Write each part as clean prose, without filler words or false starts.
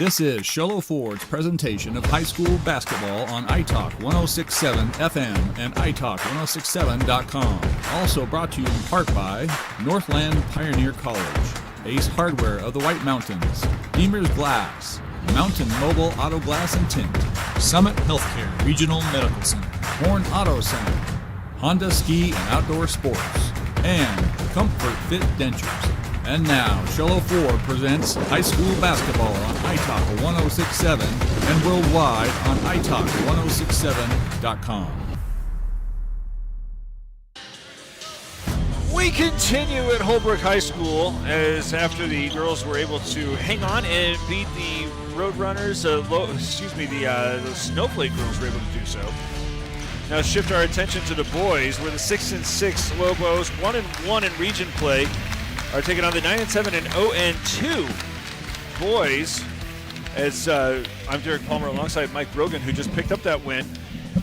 This is Sholo Ford's presentation of high school basketball on iTalk 1067 FM and iTalk1067.com. Also brought to you in part by Northland Pioneer College, Ace Hardware of the White Mountains, Beamer's Glass, Mountain Mobile Auto Glass and Tint, Summit Healthcare Regional Medical Center, Horn Auto Center, Honda Ski and Outdoor Sports, and Comfort Fit Dentures. And now, Sholo Ford presents high school basketball on iTalk 1067 and worldwide on iTalk1067.com. We continue at Holbrook High School as after the girls were able to hang on and beat the ROADRUNNERS, the Snowflake girls were able to do so. Now shift our attention to the boys, where the 6-6 Lobos, 1-1 in region play, are taking on the 9-7 and 0-2 boys. As I'm Derek Palmer alongside Mike Brogan, who just picked up that win.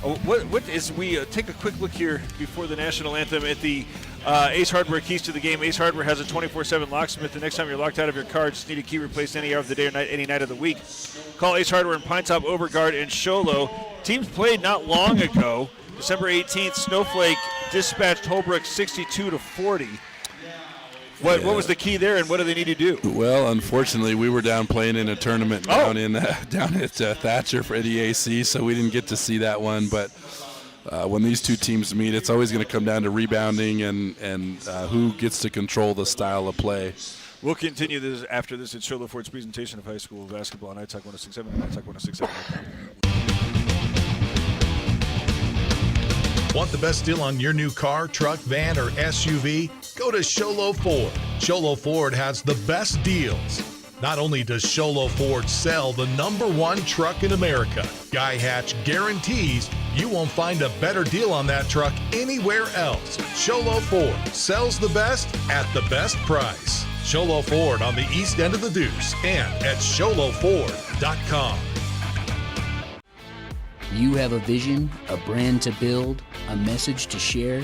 We take a quick look here before the national anthem at the Ace Hardware keys to the game. Ace Hardware has a 24/7 locksmith. The next time you're locked out of your car, just need a key replaced any hour of the day or night, any night of the week. Call Ace Hardware in Pinetop, Overgard, and Sholo. Teams played not long ago. December 18th, Snowflake dispatched Holbrook 62-40. What was the key there, and what do they need to do? Well, unfortunately, we were down playing in a tournament down at Thatcher for the AC, so we didn't get to see that one. But when these two teams meet, it's always going to come down to rebounding and who gets to control the style of play. We'll continue this after this. It's Sholo Ford's presentation of high school basketball on iTalk 1067 and iTalk 1067. Want the best deal on your new car, truck, van, or SUV? Go to Sholo Ford. Sholo Ford has the best deals. Not only does Sholo Ford sell the #1 truck in America, Guy Hatch guarantees you won't find a better deal on that truck anywhere else. Sholo Ford sells the best at the best price. Sholo Ford on the east end of the Deuce and at SholoFord.com. You have a vision, a brand to build, a message to share?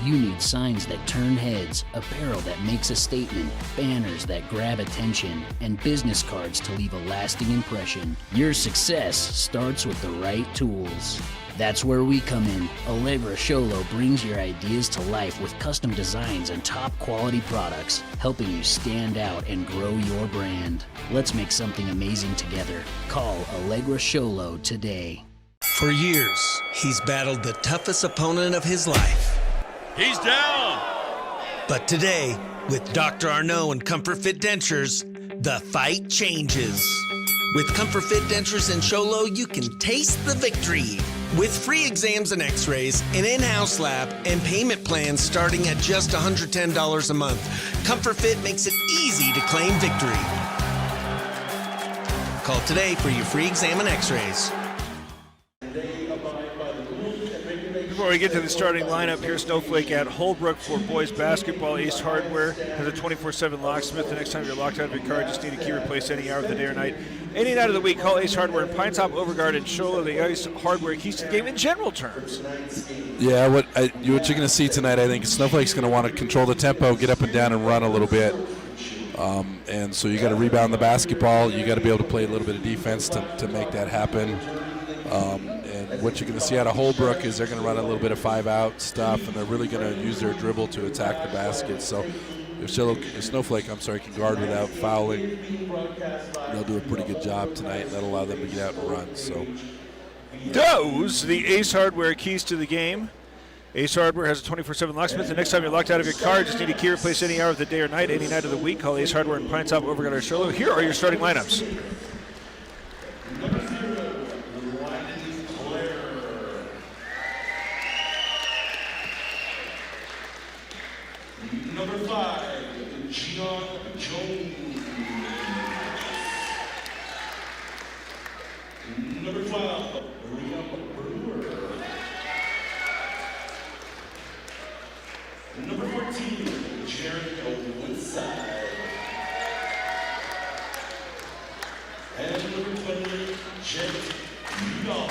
You need signs that turn heads, apparel that makes a statement, banners that grab attention, and business cards to leave a lasting impression. Your success starts with the right tools. That's where we come in. Allegra Sholo brings your ideas to life with custom designs and top quality products, helping you stand out and grow your brand. Let's make something amazing together. Call Allegra Sholo today. For years, he's battled the toughest opponent of his life. He's down! But today, with Dr. Arnault and Comfort Fit Dentures, the fight changes. With Comfort Fit Dentures and Sholo, you can taste the victory. With free exams and x-rays, an in-house lab, and payment plans starting at just $110 a month, Comfort Fit makes it easy to claim victory. Call today for your free exam and x-rays. Before we get to the starting lineup here, Snowflake at Holbrook for boys basketball. Ace Hardware has a 24/7 locksmith. The next time you're locked out of your car, just need a key replaced any hour of the day or night, any night of the week. Call Ace Hardware in Pinetop, Overgard, and Sholo. The Ace Hardware keys to the game in general terms. Yeah, what you're going to see tonight, I think, is Snowflake's going to want to control the tempo, get up and down, and run a little bit. And so you got to rebound the basketball. You got to be able to play a little bit of defense to make that happen. And what you're going to see out of Holbrook is they're going to run a little bit of 5-out stuff, and they're really going to use their dribble to attack the basket. So if Snowflake, can guard without fouling, they'll do a pretty good job tonight, and that'll allow them to get out and run. So those the Ace Hardware keys to the game. Ace Hardware has a 24/7 locksmith. The next time you're locked out of your car, just need a key replaced any hour of the day or night, any night of the week. Call Ace Hardware in Pinetop, Overgard, or Sholo. Here are your starting lineups. Number 5, Gian Jones. Number 12, Maria Brewer. Number 14, Jericho Woodside. And number 20, Jet Udall.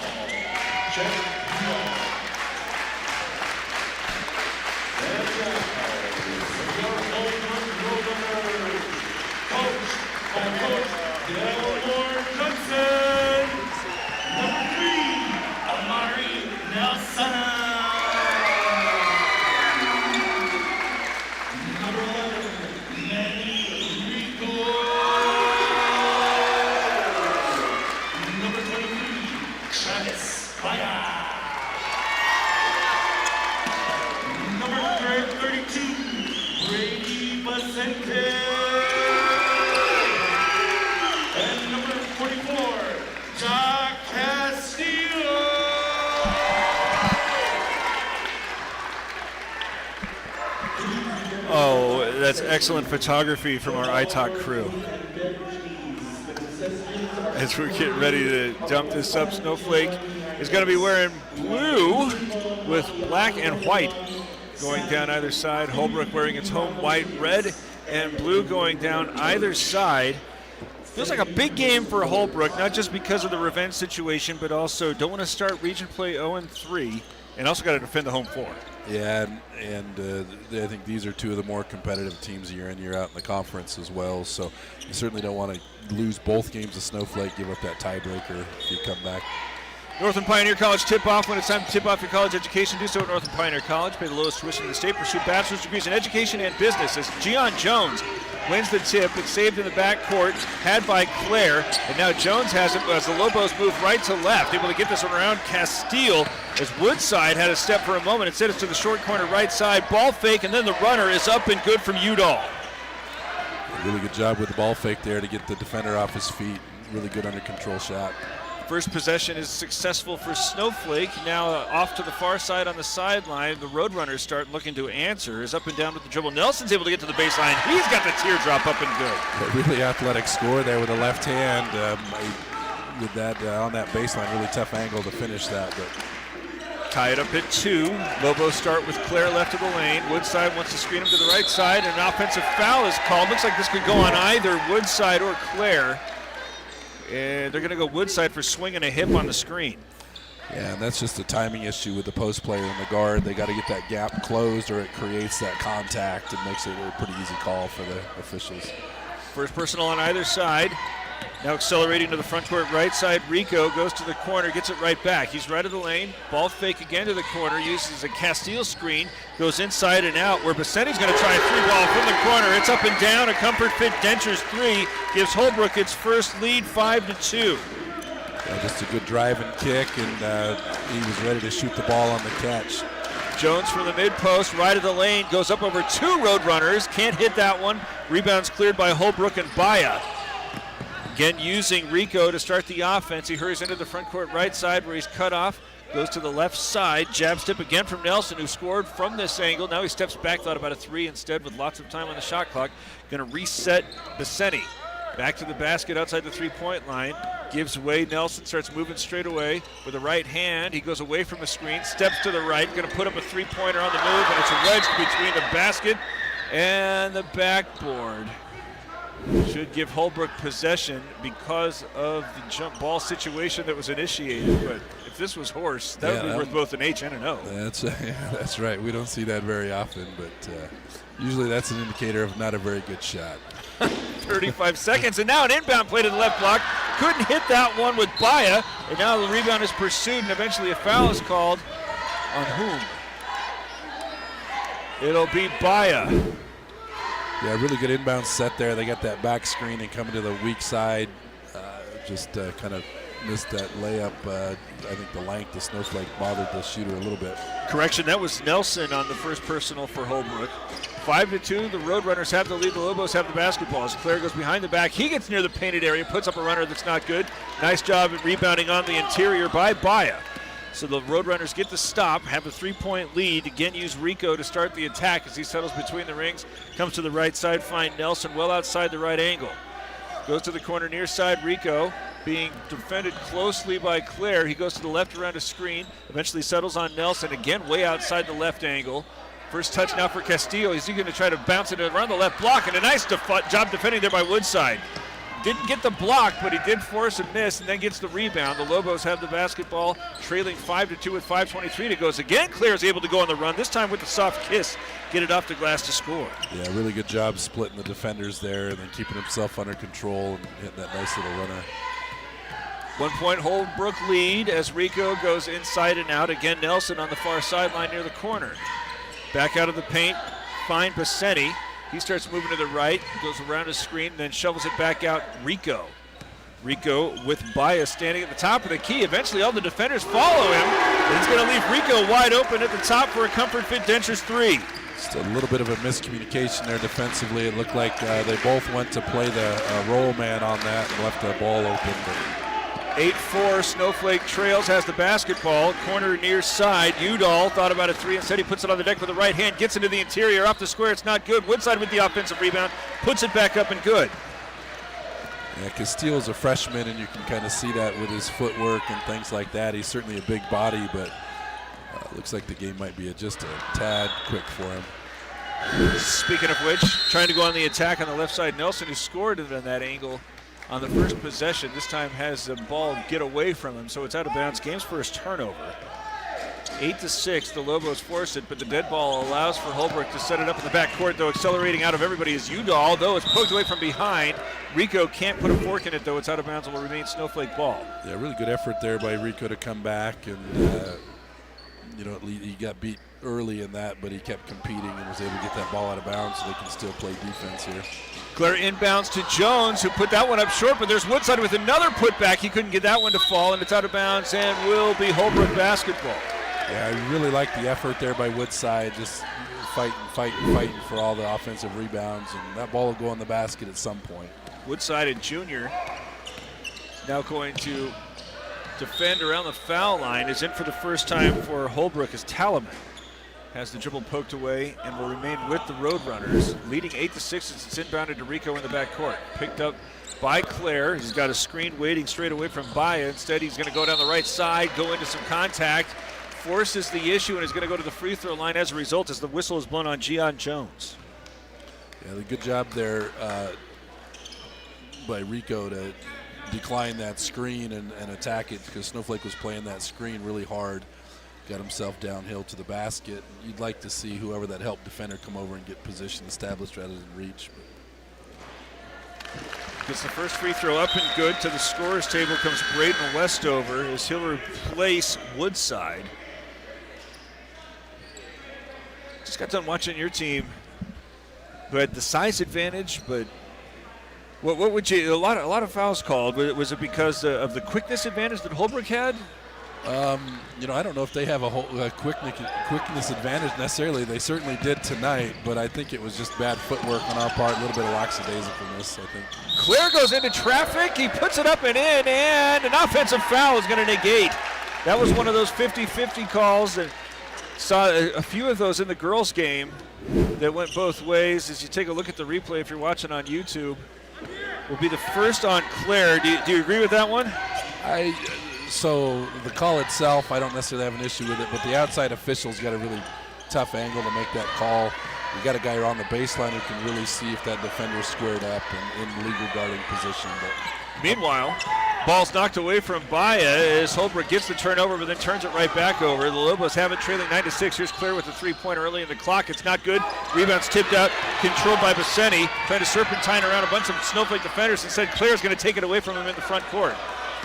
Coach Delaware Johnson. Number 3, Amari Nelson. Number 11, Manny Rico. Number 23, Travis Fire. Number 32, Brady Vicente. And number 44, Jack Castillo. Oh, that's excellent photography from our iTalk crew. As we're getting ready to dump this up, Snowflake is going to be wearing blue with black and white going down either side. Holbrook wearing its home white, red, and blue going down either side. Feels like a big game for Holbrook, not just because of the revenge situation, but also don't want to start region play 0-3, and also got to defend the home floor. Yeah, and I think these are two of the more competitive teams year in, year out in the conference as well. So you certainly don't want to lose both games to Snowflake, give up that tiebreaker if you come back. Northland Pioneer College tip-off. When it's time to tip off your college education, do so at Northland Pioneer College. Pay the lowest tuition in the state. Pursue bachelor's degrees in education and business. As Gian Jones wins the tip, it's saved in the backcourt, had by Claire, and now Jones has it as the Lobos move right to left, able to get this one around Castile as Woodside had a step for a moment. Instead, it's to the short corner right side. Ball fake, and then the runner is up and good from Udall. Really good job with the ball fake there to get the defender off his feet. Really good under control shot. First possession is successful for Snowflake. Now off to the far side on the sideline. The Roadrunners start looking to answer. Is up and down with the dribble. Nelson's able to get to the baseline. He's got the teardrop up and good. A really athletic score there with the left hand. With that on that baseline, really tough angle to finish that. But Tie it up at 2. Lobos start with Claire left of the lane. Woodside wants to screen him to the right side, and an offensive foul is called. Looks like this could go on either Woodside or Claire. And they're going to go Woodside for swinging a hip on the screen. yeah, and that's just a timing issue with the post player and the guard. They got to get that gap closed, or it creates that contact and makes it a pretty easy call for the officials. First personal on either side. Now accelerating to the front court right side. Rico goes to the corner, gets it right back. He's right of the lane. Ball fake again to the corner. Uses a Castile screen. Goes inside and out where Basente's going to try a 3-ball from the corner. It's up and down. A Comfort Fit Dentures 3 gives Holbrook its first lead 5-2. Yeah, just a good drive and kick, and he was ready to shoot the ball on the catch. Jones from the mid post, right of the lane, goes up over 2 Roadrunners. Can't hit that one. Rebounds cleared by Holbrook and Baya. Again, using Rico to start the offense. He hurries into the front court right side where he's cut off. Goes to the left side. Jab step again from Nelson, who scored from this angle. Now he steps back, thought about a 3 instead with lots of time on the shot clock. Going to reset Basseni. Back to the basket outside the three-point line. Gives away. Nelson starts moving straight away with the right hand. He goes away from a screen, steps to the right. Going to put up a three-pointer on the move, and it's a wedge between the basket and the backboard. Should give Holbrook possession because of the jump ball situation that was initiated. But if this was horse, that would be worth both an H and an O. That's right. We don't see that very often, but usually that's an indicator of not a very good shot. 35 seconds, and now an inbound play to the left block. Couldn't hit that one with Baya, and now the rebound is pursued, and eventually a foul is called on whom? It'll be Baya. Yeah, really good inbound set there. They got that back screen and coming to the weak side. Just kind of missed that layup. I think the length of Snowflake bothered the shooter a little bit. Correction, that was Nelson on the first personal for Holbrook. 5-2, the Roadrunners have the lead. The Lobos have the basketball. As Claire goes behind the back, he gets near the painted area, puts up a runner that's not good. Nice job at rebounding on the interior by Baya. So the Roadrunners get the stop, have a 3-point lead. Again, use Rico to start the attack as he settles between the rings. Comes to the right side, find Nelson well outside the right angle. Goes to the corner near side, Rico being defended closely by Claire. He goes to the left around a screen, eventually settles on Nelson, again way outside the left angle. First touch now for Castillo. He's going to try to bounce it around the left block, and a nice job defending there by Woodside. Didn't get the block, but he did force a miss and then gets the rebound. The Lobos have the basketball, trailing 5-2 with 5:23 to go. Again, Claire is able to go on the run, this time with the soft kiss, get it off the glass to score. Yeah, really good job splitting the defenders there and then keeping himself under control and hitting that nice little runner. 1 point Holbrook lead as Rico goes inside and out. Again, Nelson on the far sideline near the corner. Back out of the paint, find Basseni. He starts moving to the right, goes around his screen, then shovels it back out. Rico with Bias standing at the top of the key. Eventually all the defenders follow him, and he's going to leave Rico wide open at the top for a Comfort Fit Dentures 3. Just a little bit of a miscommunication there defensively. It looked like they both went to play the roll man on that and left the ball open. 8-4, Snowflake trails, has the basketball, corner near side. Udall thought about a three, instead he puts it on the deck with the right hand, gets into the interior, off the square, it's not good. Woodside with the offensive rebound, puts it back up and good. Yeah, Castillo's a freshman, and you can kind of see that with his footwork and things like that. He's certainly a big body, but looks like the game might be just a tad quick for him. Speaking of which, trying to go on the attack on the left side, Nelson, who scored it on that angle on the first possession, this time has the ball get away from him, so it's out of bounds. Game's first turnover. 8-6, the Lobos force it, but the dead ball allows for Holbrook to set it up in the backcourt, though accelerating out of everybody is Udall, though it's poked away from behind. Rico can't put a fork in it, though it's out of bounds and will remain Snowflake ball. Yeah, really good effort there by Rico to come back, and he got beat early in that, but he kept competing and was able to get that ball out of bounds so they can still play defense here. Claire inbounds to Jones, who put that one up short, but there's Woodside with another putback. He couldn't get that one to fall, and it's out of bounds and will be Holbrook basketball. Yeah, I really like the effort there by Woodside, just fighting for all the offensive rebounds, and that ball will go in the basket at some point. Woodside, a junior, now going to defend around the foul line, is in for the first time for Holbrook as Talaman has the dribble poked away and will remain with the Roadrunners, leading 8-6 as it's inbounded to Rico in the backcourt. Picked up by Claire. He's got a screen waiting straight away from Baya. Instead, he's going to go down the right side, go into some contact, forces the issue, and is going to go to the free throw line as a result as the whistle is blown on Gian Jones. Yeah, the good job there by Rico to decline that screen and attack it, because Snowflake was playing that screen really hard. Got himself downhill to the basket. You'd like to see whoever that help defender come over and get position established rather than reach. Gets the first free throw up and good. To the scorer's table comes Braden Westover as he'll replace Woodside. Just got done watching your team, who had the size advantage, but what would you, a lot of fouls called. Was it because of the quickness advantage that Holbrook had? I don't know if they have a quickness advantage necessarily. They certainly did tonight, but I think it was just bad footwork on our part, a little bit of lackadaisicalness, I think. Claire goes into traffic, he puts it up and in, and an offensive foul is going to negate. That was one of those 50-50 calls that saw a few of those in the girls' game that went both ways. As you take a look at the replay, if you're watching on YouTube, will be the first on Claire. Do you agree with that one? So the call itself, I don't necessarily have an issue with it, but the outside official's got a really tough angle to make that call. You got a guy around the baseline who can really see if that defender's squared up and in legal guarding position. But meanwhile, ball's knocked away from Baya as Holbrook gets the turnover, but then turns it right back over. The Lobos have it trailing 9-6. Here's Claire with a three-pointer early in the clock. It's not good. Rebound's tipped out, controlled by Basseni, trying to serpentine around a bunch of Snowflake defenders. Instead, Claire's going to take it away from him in the front court.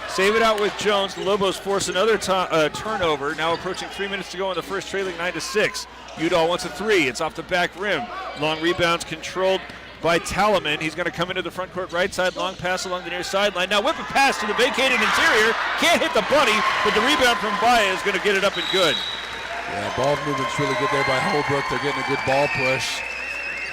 Save it out with Jones. The Lobos force another turnover. Now approaching 3 minutes to go in the first, trailing 9-6. Udall wants a three. It's off the back rim. Long rebounds controlled by Talaman. He's going to come into the front court right side. Long pass along the near sideline. Now whip a pass to the vacated interior. Can't hit the bunny, but the rebound from Baya is going to get it up and good. Yeah, ball movement's really good there by Holbrook. They're getting a good ball push.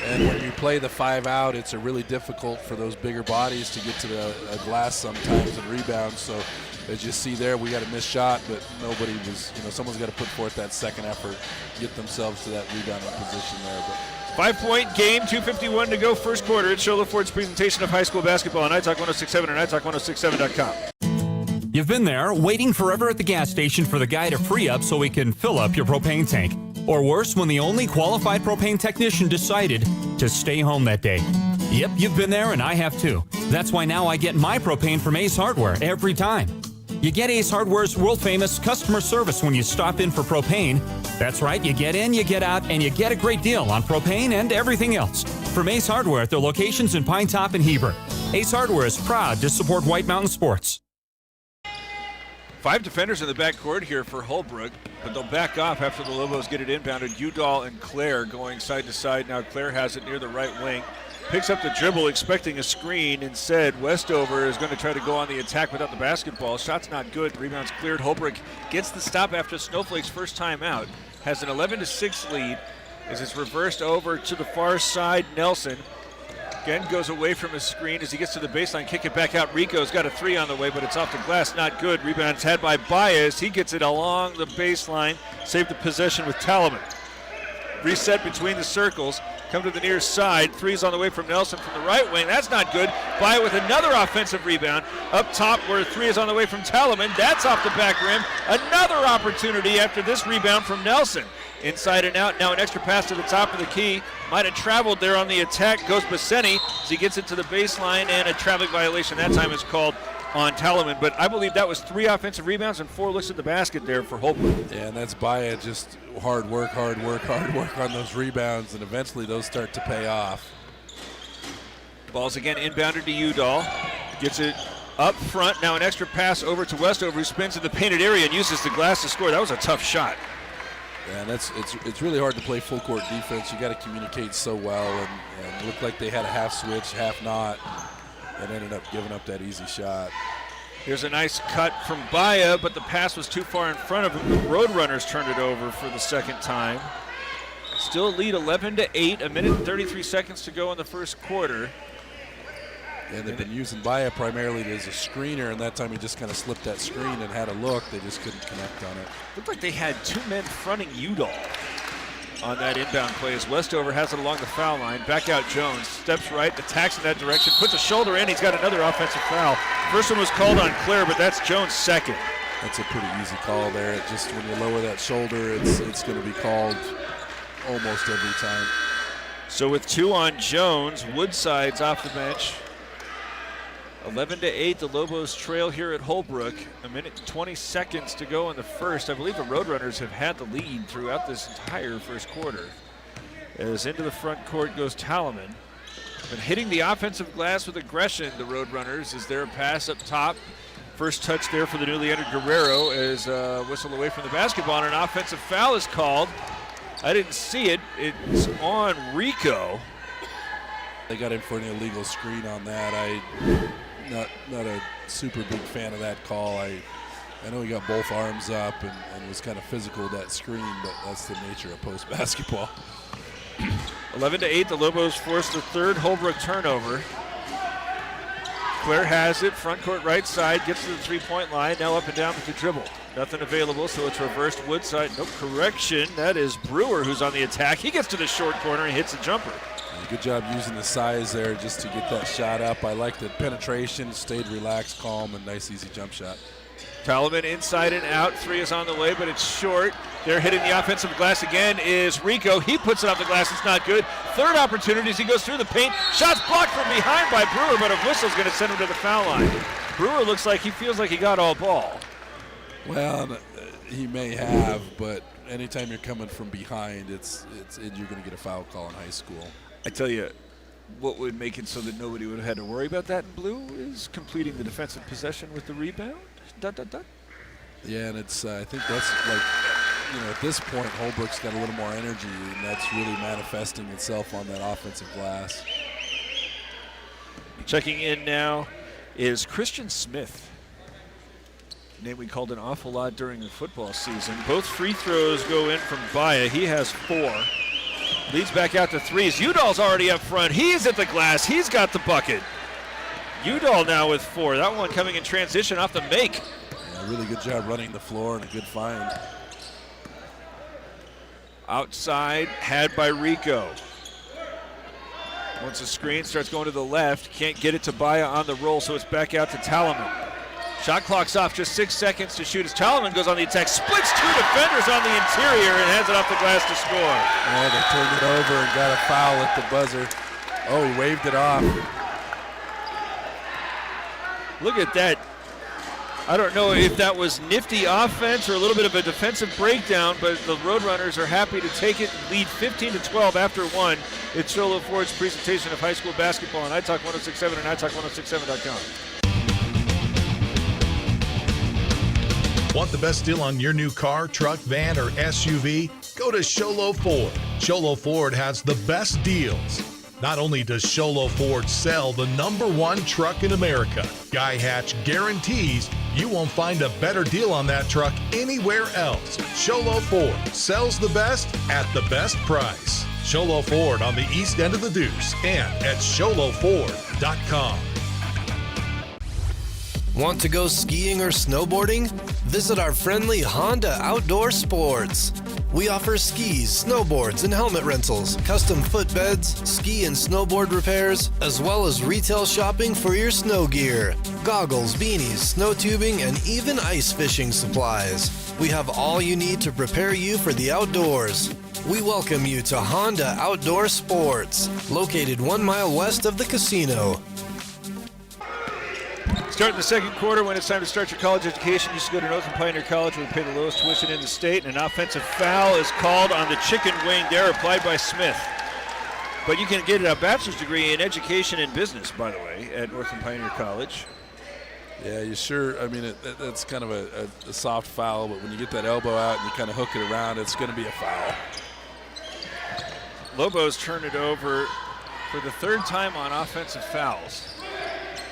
And when you play the 5 out, it's really difficult for those bigger bodies to get to the glass sometimes and rebound. So as you see there, we got a missed shot, but nobody was, someone's got to put forth that second effort, get themselves to that rebounding position there. But 5-point game, 2:51 to go first quarter. It's Shola Ford's presentation of high school basketball on iTalk 1067 and iTalk1067.com. You've been there waiting forever at the gas station for the guy to free up so he can fill up your propane tank. Or worse, when the only qualified propane technician decided to stay home that day. Yep, you've been there and I have too. That's why now I get my propane from Ace Hardware every time. You get Ace Hardware's world-famous customer service when you stop in for propane. That's right, you get in, you get out, and you get a great deal on propane and everything else. From Ace Hardware at their locations in Pine Top and Heber. Ace Hardware is proud to support White Mountain Sports. 5 defenders in the backcourt here for Holbrook, but they'll back off after the Lobos get it inbounded. Udall and Claire going side to side. Now Claire has it near the right wing. Picks up the dribble, expecting a screen. Instead, Westover is going to try to go on the attack without the basketball. Shot's not good. Rebound's cleared. Holbrook gets the stop after Snowflake's first time out. Has an 11-6 lead as it's reversed over to the far side. Nelson again goes away from his screen as he gets to the baseline. Kick it back out. Rico's got a 3 on the way, but it's off the glass. Not good. Rebound's had by Baez. He gets it along the baseline. Saved the possession with Talaman. Reset between the circles. Come to the near side. 3's on the way from Nelson from the right wing. That's not good. Baez with another offensive rebound. Up top where 3 is on the way from Talaman. That's off the back rim. Another opportunity after this rebound from Nelson. Inside and out. Now an extra pass to the top of the key. Might have traveled there on the attack. Goes Basseni as he gets it to the baseline, and a traveling violation that time is called on Talaman. But I believe that was 3 offensive rebounds and 4 looks at the basket there for Holbrook. Yeah, and that's Baez, just hard work on those rebounds, and eventually those start to pay off. Ball's again inbounded to Udall. Gets it up front. Now an extra pass over to Westover, who spins in the painted area and uses the glass to score. That was a tough shot. Yeah, and it's really hard to play full court defense. You got to communicate so well, and it looked like they had a half switch, half not, and ended up giving up that easy shot. Here's a nice cut from Baez, but the pass was too far in front of him. The Roadrunners turned it over for the second time. Still lead 11-8, a minute and 33 seconds to go in the first quarter. And they've been using Baez primarily as a screener, and that time he just kind of slipped that screen and had a look. They just couldn't connect on it. Looked like they had 2 men fronting Udall on that inbound play as Westover has it along the foul line. Back out Jones, steps right, attacks in that direction, puts a shoulder in. He's got another offensive foul. First one was called on Claire, but that's Jones' second. That's a pretty easy call there. It just, when you lower that shoulder, it's going to be called almost every time. So with 2 on Jones, Woodside's off the bench. 11-8, the Lobos trail here at Holbrook. A minute and 20 seconds to go in the first. I believe the Roadrunners have had the lead throughout this entire first quarter. As into the front court goes Talaman. Been hitting the offensive glass with aggression, the Roadrunners. Is there a pass up top? First touch there for the newly entered Guerrero as whistle away from the basketball, and an offensive foul is called. I didn't see it. It's on Rico. They got in for an illegal screen on that. Not a super big fan of that call. I know he got both arms up and was kind of physical with that screen, but that's the nature of post basketball. 11-8, the Lobos force the third Holbrook turnover. Claire has it, front court right side, gets to the 3-point line, now up and down with the dribble. Nothing available, so it's reversed Woodside. No correction, that is Brewer who's on the attack. He gets to the short corner and hits a jumper. Good job using the size there just to get that shot up. I like the penetration, stayed relaxed, calm, and nice easy jump shot. Talaman inside and out. 3 is on the way, but it's short. They're hitting the offensive glass again is Rico. He puts it off the glass. It's not good. Third opportunity as he goes through the paint. Shots blocked from behind by Brewer, but a whistle's going to send him to the foul line. Brewer looks like he feels like he got all ball. Well, he may have, but anytime you're coming from behind, you're going to get a foul call in high school. I tell you, what would make it so that nobody would have had to worry about that in blue is completing the defensive possession with the rebound. ... Yeah, and it's I think that's like, at this point, Holbrook's got a little more energy, and that's really manifesting itself on that offensive glass. Checking in now is Christian Smith. Name we called an awful lot during the football season. Both free throws go in from Baez. He has 4. Leads back out to 3s. Udall's already up front. He's at the glass. He's got the bucket. Udall now with 4. That one coming in transition off the make. Yeah, really good job running the floor and a good find. Outside, had by Rico. Once the screen starts going to the left, can't get it to Baez on the roll, so it's back out to Talaman. Shot clock's off, just 6 seconds to shoot as Talaman goes on the attack, splits 2 defenders on the interior and has it off the glass to score. Oh, they turned it over and got a foul at the buzzer. Oh, he waved it off. Look at that. I don't know if that was nifty offense or a little bit of a defensive breakdown, but the Roadrunners are happy to take it and lead 15-12 after 1. It's Sholo Ford's presentation of high school basketball on iTalk 106.7 and iTalk1067.com. Want the best deal on your new car, truck, van, or SUV? Go to Sholo Ford. Sholo Ford has the best deals. Not only does Sholo Ford sell the #1 truck in America, Guy Hatch guarantees you won't find a better deal on that truck anywhere else. Sholo Ford sells the best at the best price. Sholo Ford on the east end of the Deuce and at sholoford.com. Want to go skiing or snowboarding? Visit our friendly Honda Outdoor Sports. We offer skis, snowboards, and helmet rentals, custom footbeds, ski and snowboard repairs, as well as retail shopping for your snow gear, goggles, beanies, snow tubing, and even ice fishing supplies. We have all you need to prepare you for the outdoors. We welcome you to Honda Outdoor Sports, located 1 mile west of the casino. Starting the second quarter, when it's time to start your college education, you should go to Northern Pioneer College, where we pay the lowest tuition in the state, and an offensive foul is called on the chicken wing there, applied by Smith. But you can get a bachelor's degree in education and business, by the way, at Northern Pioneer College. Yeah, you sure? I mean, that's kind of a soft foul, but when you get that elbow out and you kind of hook it around, it's going to be a foul. Lobos turn it over for the third time on offensive fouls.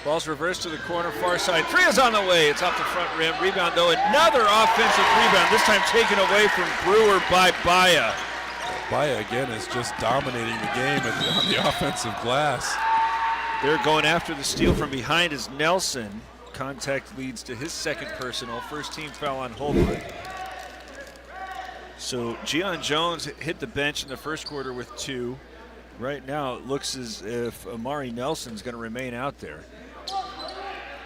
Ball's reversed to the corner, far side. Three is on the way. It's off the front rim. Rebound, though. Another offensive rebound, this time taken away from Brewer by Baya. Baya, again, is just dominating the game on the offensive glass. They're going after the steal from behind as Nelson. Contact leads to his second personal. First team foul on Holbrook. So Gian Jones hit the bench in the first quarter with 2. Right now it looks as if Amari Nelson's going to remain out there.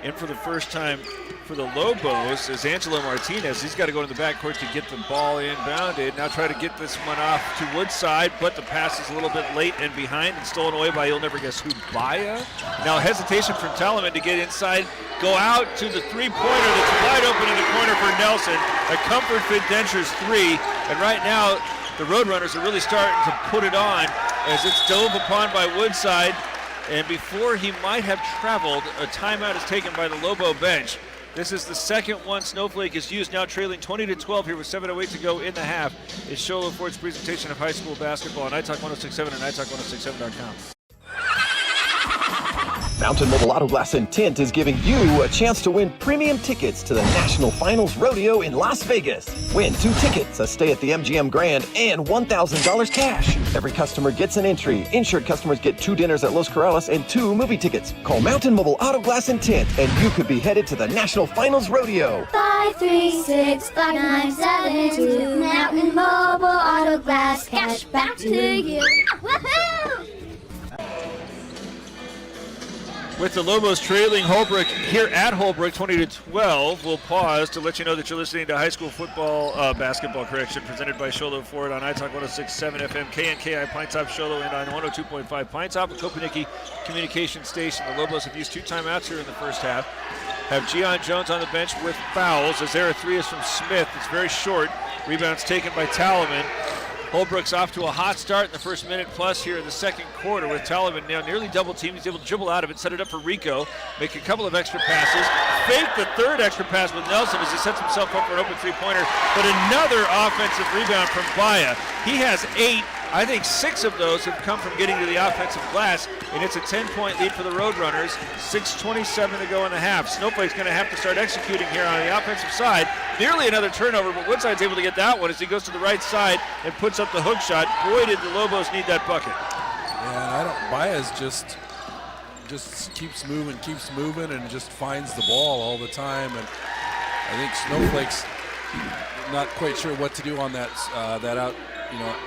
In for the first time for the Lobos is Angelo Martinez. He's got to go to the backcourt to get the ball inbounded. Now try to get this one off to Woodside, but the pass is a little bit late and behind and stolen away by, you'll never guess who, Baya. Now hesitation from Talaman to get inside, go out to the three-pointer that's wide open in the corner for Nelson. A Comfort Fit Dentures 3, and right now the Roadrunners are really starting to put it on as it's dove upon by Woodside. And before he might have traveled, a timeout is taken by the Lobo bench. This is the second one Snowflake has used, now trailing 20-12 here with 7:08 to go in the half. It's Sholo Ford's presentation of high school basketball on iTalk 106.7 and iTalk106.7.com. Mountain Mobile Auto Glass and Tint is giving you a chance to win premium tickets to the National Finals Rodeo in Las Vegas. Win 2 tickets, a stay at the MGM Grand, and $1,000 cash. Every customer gets an entry. Insured customers get 2 dinners at Los Corrales and 2 movie tickets. Call Mountain Mobile Auto Glass and Tint, and you could be headed to the National Finals Rodeo. 5365972. Mountain Mobile Auto Glass, cash back to you. Woohoo! With the Lobos trailing Holbrook here at Holbrook 20-12, we'll pause to let you know that you're listening to high school football, basketball correction, presented by Sholo Ford on iTalk 106.7 FM, KNKI Pine Top Sholo, and on 102.5 Pine Top, a Kopanicki communication station. The Lobos have used 2 timeouts here in the first half. Have Gian Jones on the bench with fouls, as there are 3 is from Smith. It's very short. Rebounds taken by Talaman. Holbrook's off to a hot start in the first minute plus here in the second quarter, with Talaman now nearly double teamed. He's able to dribble out of it, set it up for Rico, make a couple of extra passes, fake the third extra pass with Nelson as he sets himself up for an open three-pointer, but another offensive rebound from Baya. He has 8. I think 6 of those have come from getting to the offensive glass, and it's a 10-point lead for the Roadrunners. 6:27 to go in the half. Snowflake's going to have to start executing here on the offensive side. Nearly another turnover, but Woodside's able to get that one as he goes to the right side and puts up the hook shot. Boy, did the Lobos need that bucket. Yeah, Baez just keeps moving, and just finds the ball all the time. And I think Snowflake's not quite sure what to do on that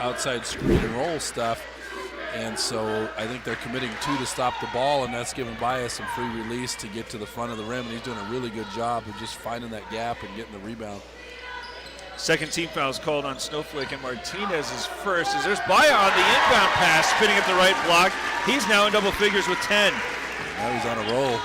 outside screen and roll stuff. And so I think they're committing 2 to stop the ball, and that's giving Baez some free release to get to the front of the rim, and he's doing a really good job of just finding that gap and getting the rebound. Second team foul is called on Snowflake, and Martinez is first, as there's Baya on the inbound pass, spinning at the right block. He's now in double figures with 10. Now he's on a roll.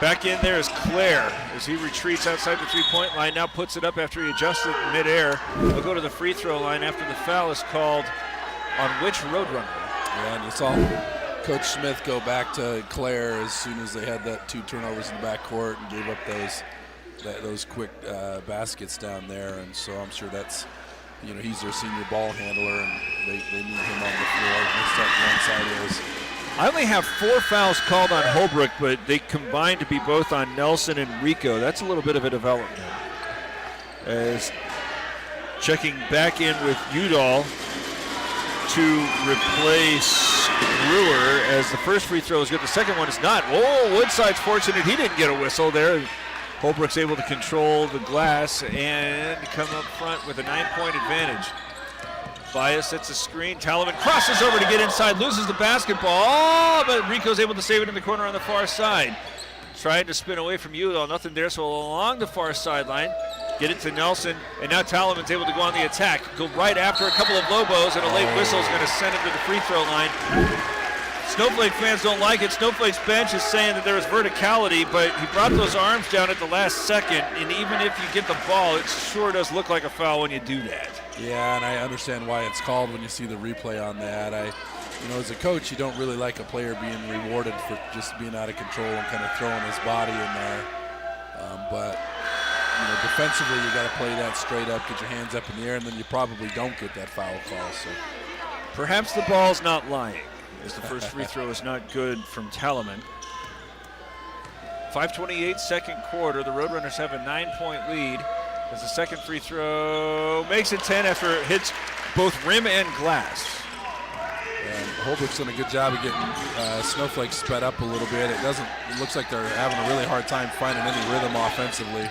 Back in there is Claire as he retreats outside the three-point line. Now puts it up after he adjusted midair. He'll go to the free throw line after the foul is called on which Roadrunner? Yeah, and Coach Smith go back to Claire as soon as they had that 2 turnovers in the backcourt and gave up those quick baskets down there. And so I'm sure that's, he's their senior ball handler, and they need him on the floor. Next up one side is. I only have 4 fouls called on Holbrook, but they combined to be both on Nelson and Rico. That's a little bit of a development. As checking back in with Udall to replace Brewer, as the first free throw is good. The second one is not. Oh, Woodside's fortunate he didn't get a whistle there. Holbrook's able to control the glass and come up front with a 9-point advantage. Bias sets a screen. Talaman crosses over to get inside, loses the basketball, but Rico's able to save it in the corner on the far side. Trying to spin away from Udall, nothing there, so along the far sideline, get it to Nelson, and now Talaman's able to go on the attack. Go right after a couple of Lobos, and a late whistle is going to send him to the free throw line. Snowflake fans don't like it. Snowflake's bench is saying that there is verticality, but he brought those arms down at the last second, and even if you get the ball, it sure does look like a foul when you do that. Yeah, and I understand why it's called when you see the replay on that. As a coach, you don't really like a player being rewarded for just being out of control and kind of throwing his body in there. But defensively, you got to play that straight up, get your hands up in the air, and then you probably don't get that foul call. So perhaps the ball's not lying, as the first free throw is not good from Talaman. 5:28 second quarter. The Roadrunners have a 9-point lead. As the second free throw makes it 10 after it hits both rim and glass. And Holbrook's done a good job of getting Snowflake sped up a little bit. It looks like they're having a really hard time finding any rhythm offensively.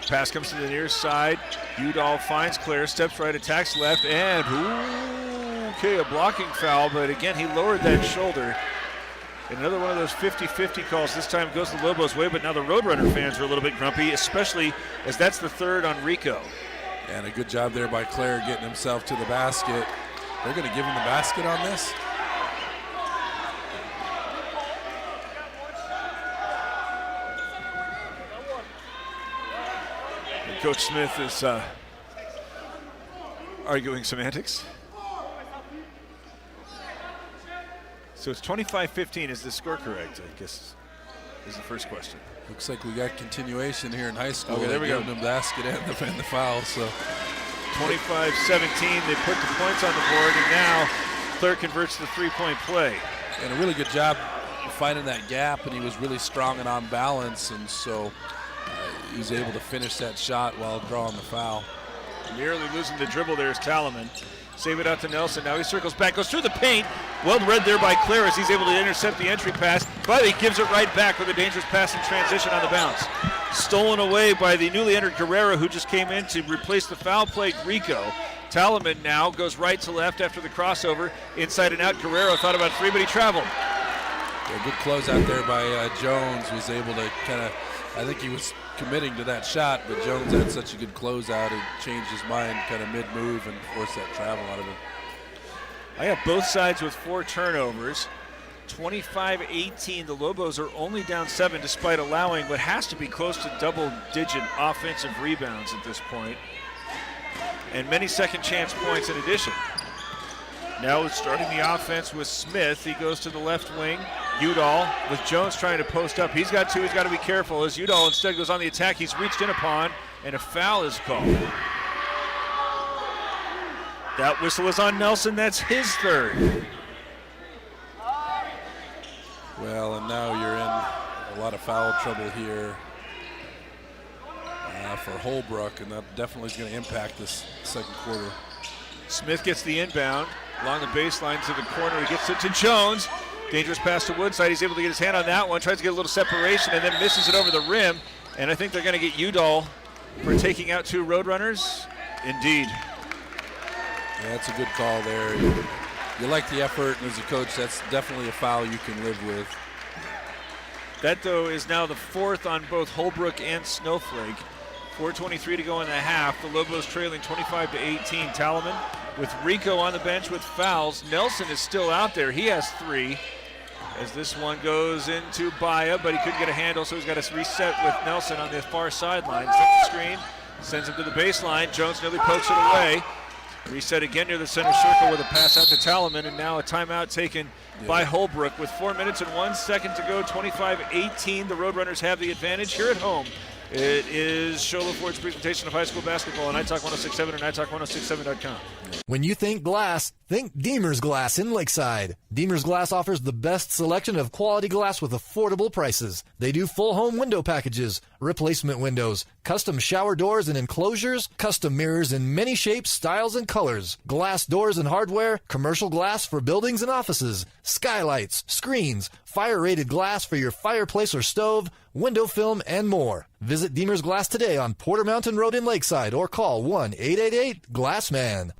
Pass comes to the near side. Udall finds Claire, steps right, attacks left, and a blocking foul, but again, he lowered that shoulder. And another one of those 50-50 calls. This time goes the Lobos' way, but now the Roadrunner fans are a little bit grumpy, especially as that's the third on Rico. And a good job there by Claire getting himself to the basket. They're going to give him the basket on this. And Coach Smith is arguing semantics. So it's 25-15. Is the score correct? I guess is the first question. Looks like we got continuation here in high school. Okay, there we go. Giving them basket and the foul. So 25-17. They put the points on the board, and now Claire converts the three-point play. And a really good job finding that gap, and he was really strong and on balance, and so he was able to finish that shot while drawing the foul. Nearly losing the dribble there is Talaman. Save it out to Nelson. Now he circles back, goes through the paint. Well read there by Claire as he's able to intercept the entry pass. But he gives it right back with a dangerous pass in transition on the bounce. Stolen away by the newly entered Guerrero, who just came in to replace the foul-plagued Rico. Talaman now goes right to left after the crossover. Inside and out, Guerrero thought about three, but he traveled. Yeah, good close out there by Jones. Was able to kind of, I think he was committing to that shot, but Jones had such a good closeout and changed his mind kind of mid-move and forced that travel out of him. I have both sides with 4 turnovers. 25-18, the Lobos are only down 7 despite allowing what has to be close to double-digit offensive rebounds at this point, and many second chance points in addition. Now starting the offense with Smith. He goes to the left wing. Udall with Jones trying to post up. He's got 2. He's got to be careful as Udall instead goes on the attack. He's reached in upon, and a foul is called. That whistle is on Nelson. That's his third. Well, and now you're in a lot of foul trouble here for Holbrook, and that definitely is going to impact this second quarter. Smith gets the inbound along the baseline to the corner. He gets it to Jones. Dangerous pass to Woodside. He's able to get his hand on that one. Tries to get a little separation and then misses it over the rim. And I think they're going to get Udall for taking out 2 Roadrunners. Indeed. Yeah, that's a good call there. You like the effort, and as a coach, that's definitely a foul you can live with. That, though, is now the 4th on both Holbrook and Snowflake. 4:23 to go in the half. The Lobos trailing 25-18. Talaman with Rico on the bench with fouls. Nelson is still out there. He has 3. As this one goes into Baya, but he couldn't get a handle, so he's got to reset with Nelson on the far sideline. Sets the screen, sends him to the baseline. Jones nearly pokes it away. Reset again near the center circle with a pass out to Talaman, and now a timeout taken by Holbrook with 4 minutes and 1 second to go. 25-18. The Roadrunners have the advantage here at home. It is Sholo Ford's presentation of high school basketball on iTalk 106.7 and iTalk106.7.com. When you think glass, think Deemer's Glass in Lakeside. Deemer's Glass offers the best selection of quality glass with affordable prices. They do full home window packages, replacement windows, custom shower doors and enclosures, custom mirrors in many shapes, styles, and colors, glass doors and hardware, commercial glass for buildings and offices, skylights, screens, fire-rated glass for your fireplace or stove, window film, and more. Visit Deemer's Glass today on Porter Mountain Road in Lakeside or call 1-888-GLASSMAN.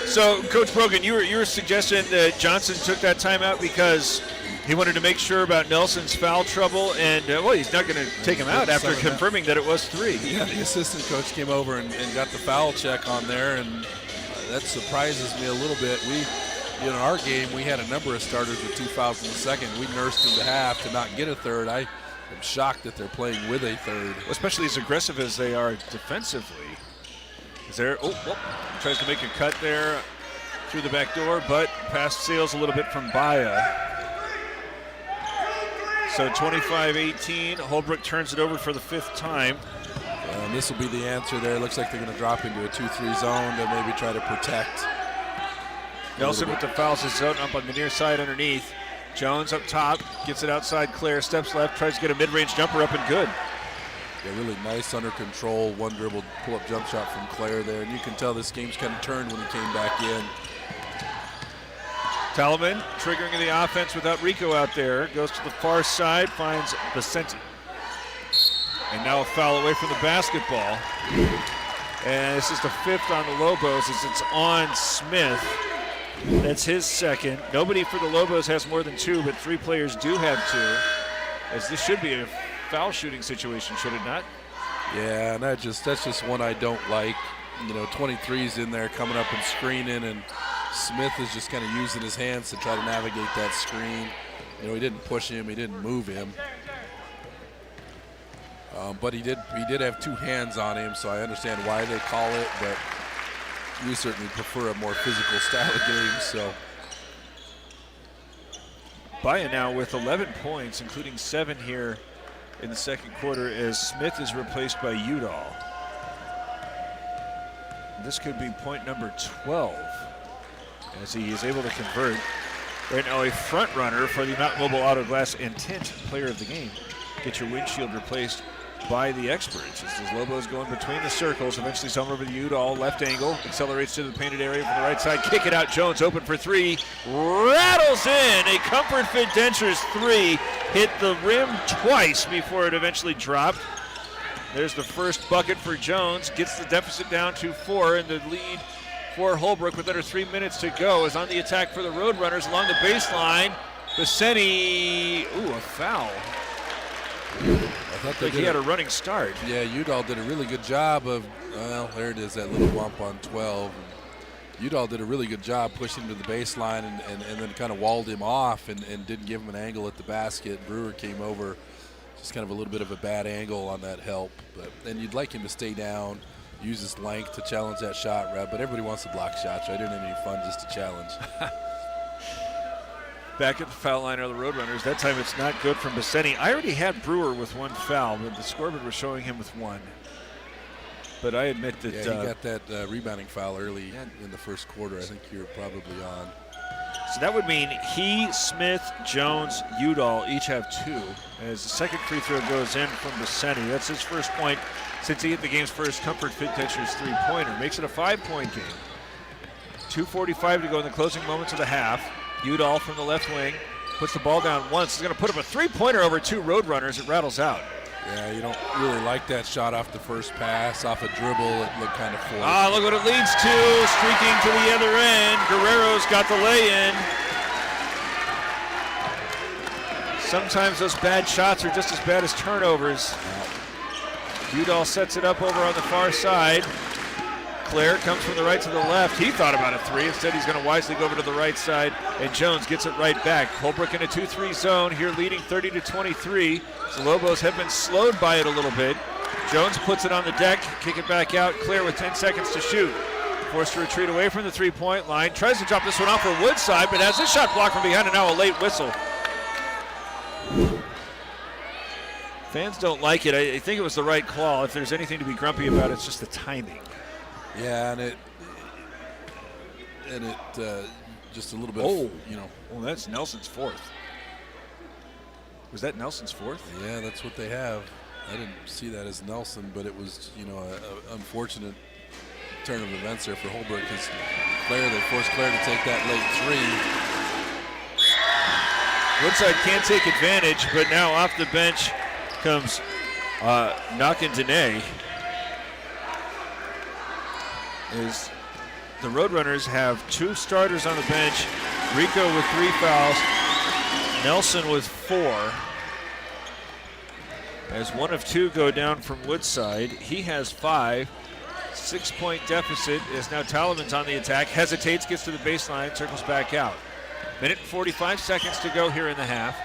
So, Coach Brogan, you were suggesting that Johnson took that timeout because he wanted to make sure about Nelson's foul trouble, and, he's not going to take him out after confirming that it was 3. Yeah, the assistant coach came over and got the foul check on there, and that surprises me a little bit. In our game, we had a number of starters with 2 fouls in the second. We nursed them to half to not get a third. I am shocked that they're playing with a third. Well, especially as aggressive as they are defensively. Is there, tries to make a cut there through the back door, but pass sails a little bit from Baya. So 25-18, Holbrook turns it over for the 5th time. And this will be the answer there. Looks like they're going to drop into a 2-3 zone to maybe try to protect. Nelson with the fouls is zone up on the near side underneath. Jones up top, gets it outside Claire, steps left, tries to get a mid-range jumper up and good. Yeah, really nice under control, one dribble pull-up jump shot from Claire there, and you can tell this game's kind of turned when he came back in. Talaman triggering the offense without Rico out there, goes to the far side, finds Vicente. And now a foul away from the basketball. And this is the 5th on the Lobos as it's on Smith. That's his second. Nobody for the Lobos has more than 2, but 3 players do have 2. As this should be a foul shooting situation, should it not? Yeah, and that's just one I don't like. 23's in there coming up and screening, and Smith is just kind of using his hands to try to navigate that screen. He didn't push him, he didn't move him. But he did have 2 hands on him, so I understand why they call it, but we certainly prefer a more physical style of game, so. Baya now with 11 points, including 7 here in the second quarter, as Smith is replaced by Udall. This could be point number 12 as he is able to convert. Right now a front runner for the Mountain Mobile Auto Glass and Tint Player of the Game. Get your windshield replaced by the experts. As the Lobos going between the circles, eventually somewhere over the Udall, left angle, accelerates to the painted area from the right side, kick it out, Jones open for 3, rattles in, a Comfort Fit Dentures 3, hit the rim twice before it eventually dropped. There's the first bucket for Jones, gets the deficit down to 4, and the lead for Holbrook with under 3 minutes to go is on the attack for the Roadrunners along the baseline. Vicente, a foul. I thought he had a running start. Yeah, Udall did a really good job of, there it is, that little bump on 12. Udall did a really good job pushing him to the baseline and then kind of walled him off and didn't give him an angle at the basket. Brewer came over, just kind of a little bit of a bad angle on that help. And you'd like him to stay down, use his length to challenge that shot, but everybody wants to block shots, so I didn't have any fun just to challenge. Back at the foul line are the Roadrunners. That time it's not good from Vicente. I already had Brewer with 1 foul, but the scoreboard was showing him with 1. But I admit that... Yeah, he got that rebounding foul early in the first quarter. I think you're probably on. So that would mean he, Smith, Jones, Udall each have 2. As the second free throw goes in from Vicente. That's his first point since he hit the game's first Comfort Fit Dentures 3-pointer. Makes it a 5-point game. 2:45 to go in the closing moments of the half. Udall from the left wing puts the ball down once. He's going to put up a 3-pointer over 2 Roadrunners. It rattles out. Yeah, you don't really like that shot off the first pass, off a dribble. It looked kind of forced. Look what it leads to. Streaking to the other end. Guerrero's got the lay-in. Sometimes those bad shots are just as bad as turnovers. Udall sets it up over on the far side. Claire comes from the right to the left. He thought about a 3. Instead, he's going to wisely go over to the right side, and Jones gets it right back. Holbrook in a 2-3 zone here, leading 30-23. So Lobos have been slowed by it a little bit. Jones puts it on the deck, kick it back out, clear with 10 seconds to shoot. Forced to retreat away from the three-point line. Tries to drop this one off for Woodside, but has this shot blocked from behind, and now a late whistle. Fans don't like it. I think it was the right call. If there's anything to be grumpy about, it's just the timing. Yeah, and it just a little bit. Well, that's Nelson's fourth. Was that Nelson's fourth? Yeah, that's what they have. I didn't see that as Nelson, but it was, an unfortunate turn of events there for Holbrook because they forced Claire to take that late three. Woodside can't take advantage, but now off the bench comes Nakin Dene. As the Roadrunners have 2 starters on the bench, Rico with 3 fouls, Nelson with 4. As 1 of 2 go down from Woodside, he has 5. 6-point deficit is now Talaman's on the attack, hesitates, gets to the baseline, circles back out. Minute and 45 seconds to go here in the half.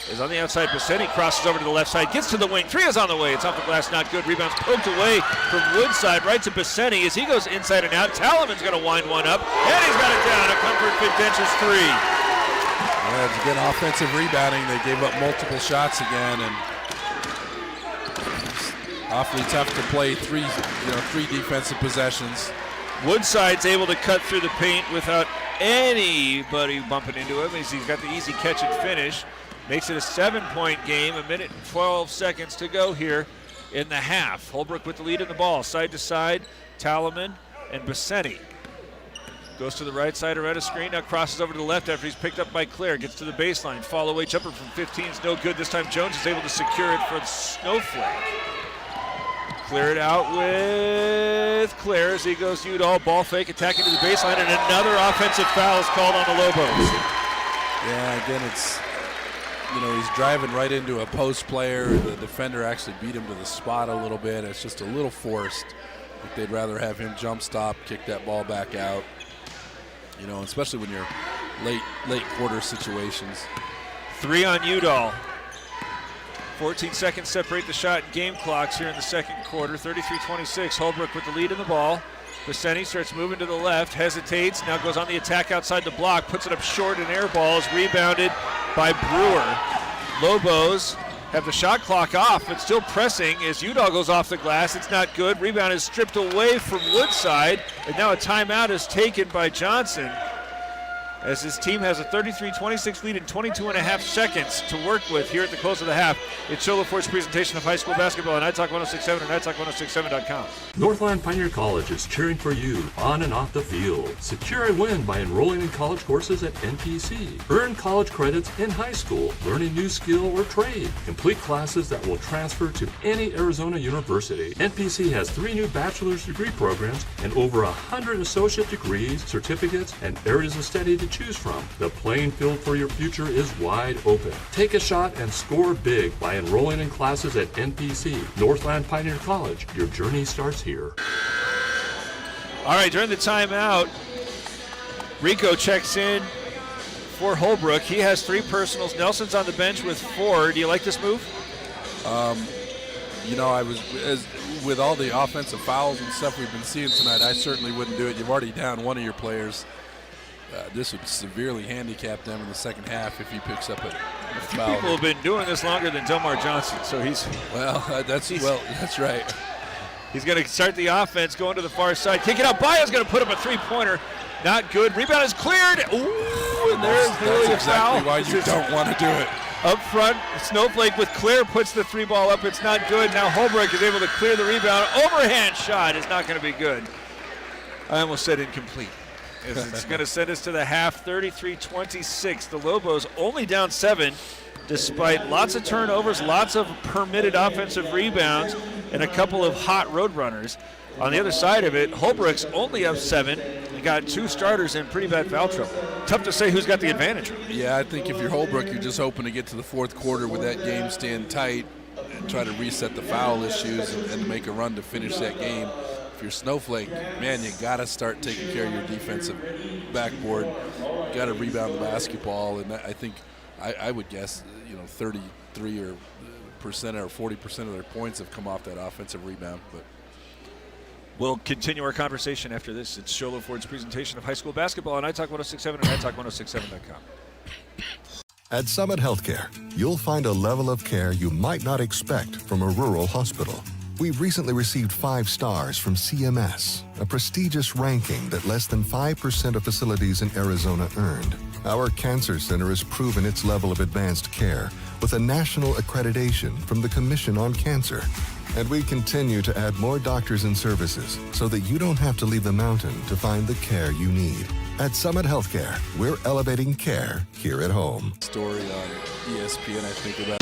Is on the outside, Basseni crosses over to the left side, gets to the wing, 3 is on the way, it's off the glass, not good, rebounds poked away from Woodside, right to Basseni as he goes inside and out. Talaman's going to wind one up, and he's got it down, a Comfort Fidentious 3. Yeah, it's good offensive rebounding. They gave up multiple shots again, and awfully tough to play 3 defensive possessions. Woodside's able to cut through the paint without anybody bumping into him as he's got the easy catch and finish. Makes it a 7-point game, a minute and 12 seconds to go here in the half. Holbrook with the lead in the ball, side to side, Talaman and Basseni. Goes to the right side around a screen, now crosses over to the left after he's picked up by Claire, gets to the baseline, fall away jumper from 15 is no good. This time Jones is able to secure it for the Snowflake. Clear it out with Claire as he goes Udall, ball fake, attacking to the baseline, and another offensive foul is called on the Lobos. Yeah, again, it's, he's driving right into a post player. The defender actually beat him to the spot a little bit. It's just a little forced. Like they'd rather have him jump stop, kick that ball back out. Especially when you're late quarter situations. 3 on Udall. 14 seconds separate the shot and game clocks here in the second quarter. 33-26, Holbrook with the lead in the ball. Basseni starts moving to the left, hesitates, now goes on the attack outside the block, puts it up short and air balls, rebounded by Brewer. Lobos have the shot clock off, but still pressing as Udall goes off the glass. It's not good. Rebound is stripped away from Woodside, and now a timeout is taken by Johnson as his team has a 33-26 lead in 22.5 seconds to work with here at the close of the half. It's Show Fort's presentation of high school basketball on iTalk 106.7 and iTalk106.7.com. Northland Pioneer College is cheering for you on and off the field. Secure a win by enrolling in college courses at NPC. Earn college credits in high school, learn a new skill or trade. Complete classes that will transfer to any Arizona university. NPC has 3 new bachelor's degree programs and over 100 associate degrees, certificates, and areas of study to choose from. The playing field for your future is wide open. Take a shot and score big by enrolling in classes at NPC. Northland Pioneer College. Your journey starts here. All right, during the timeout, Rico checks in for Holbrook. He has 3 personals. Nelson's on the bench with 4. Do you like this move? With all the offensive fouls and stuff we've been seeing tonight, I certainly wouldn't do it. You've already down one of your players. This would severely handicap them in the second half if he picks up a foul. People have been doing this longer than Delmar Johnson, so he's that's right. He's going to start the offense, going to the far side, kick it out. Baya's going to put up a 3-pointer, not good. Rebound is cleared. Ooh, and there's that's exactly why you don't want to do it. Up front, Snowflake with Claire puts the 3 ball up. It's not good. Now Holbrook is able to clear the rebound. Overhand shot is not going to be good. I almost said incomplete. It's going to send us to the half, 33-26. The Lobos only down 7, despite lots of turnovers, lots of permitted offensive rebounds, and a couple of hot Roadrunners. On the other side of it, Holbrook's only up 7. He got 2 starters in pretty bad foul trouble. Tough to say who's got the advantage. Yeah, I think if you're Holbrook, you're just hoping to get to the fourth quarter with that game stand tight and try to reset the foul issues and make a run to finish that game. If you're Snowflake, man, you got to start taking care of your defensive backboard. You got to rebound the basketball, and I think I would guess 33 or or 40% of their points have come off that offensive rebound. But we'll continue our conversation after this. It's Show Low Ford's presentation of high school basketball on iTalk 1067 and iTalk1067.com. At Summit Healthcare, you'll find a level of care you might not expect from a rural hospital. We've recently received 5 stars from CMS, a prestigious ranking that less than 5% of facilities in Arizona earned. Our cancer center has proven its level of advanced care with a national accreditation from the Commission on Cancer. And we continue to add more doctors and services so that you don't have to leave the mountain to find the care you need. At Summit Healthcare, we're elevating care here at home. Story on ESPN, I think, about.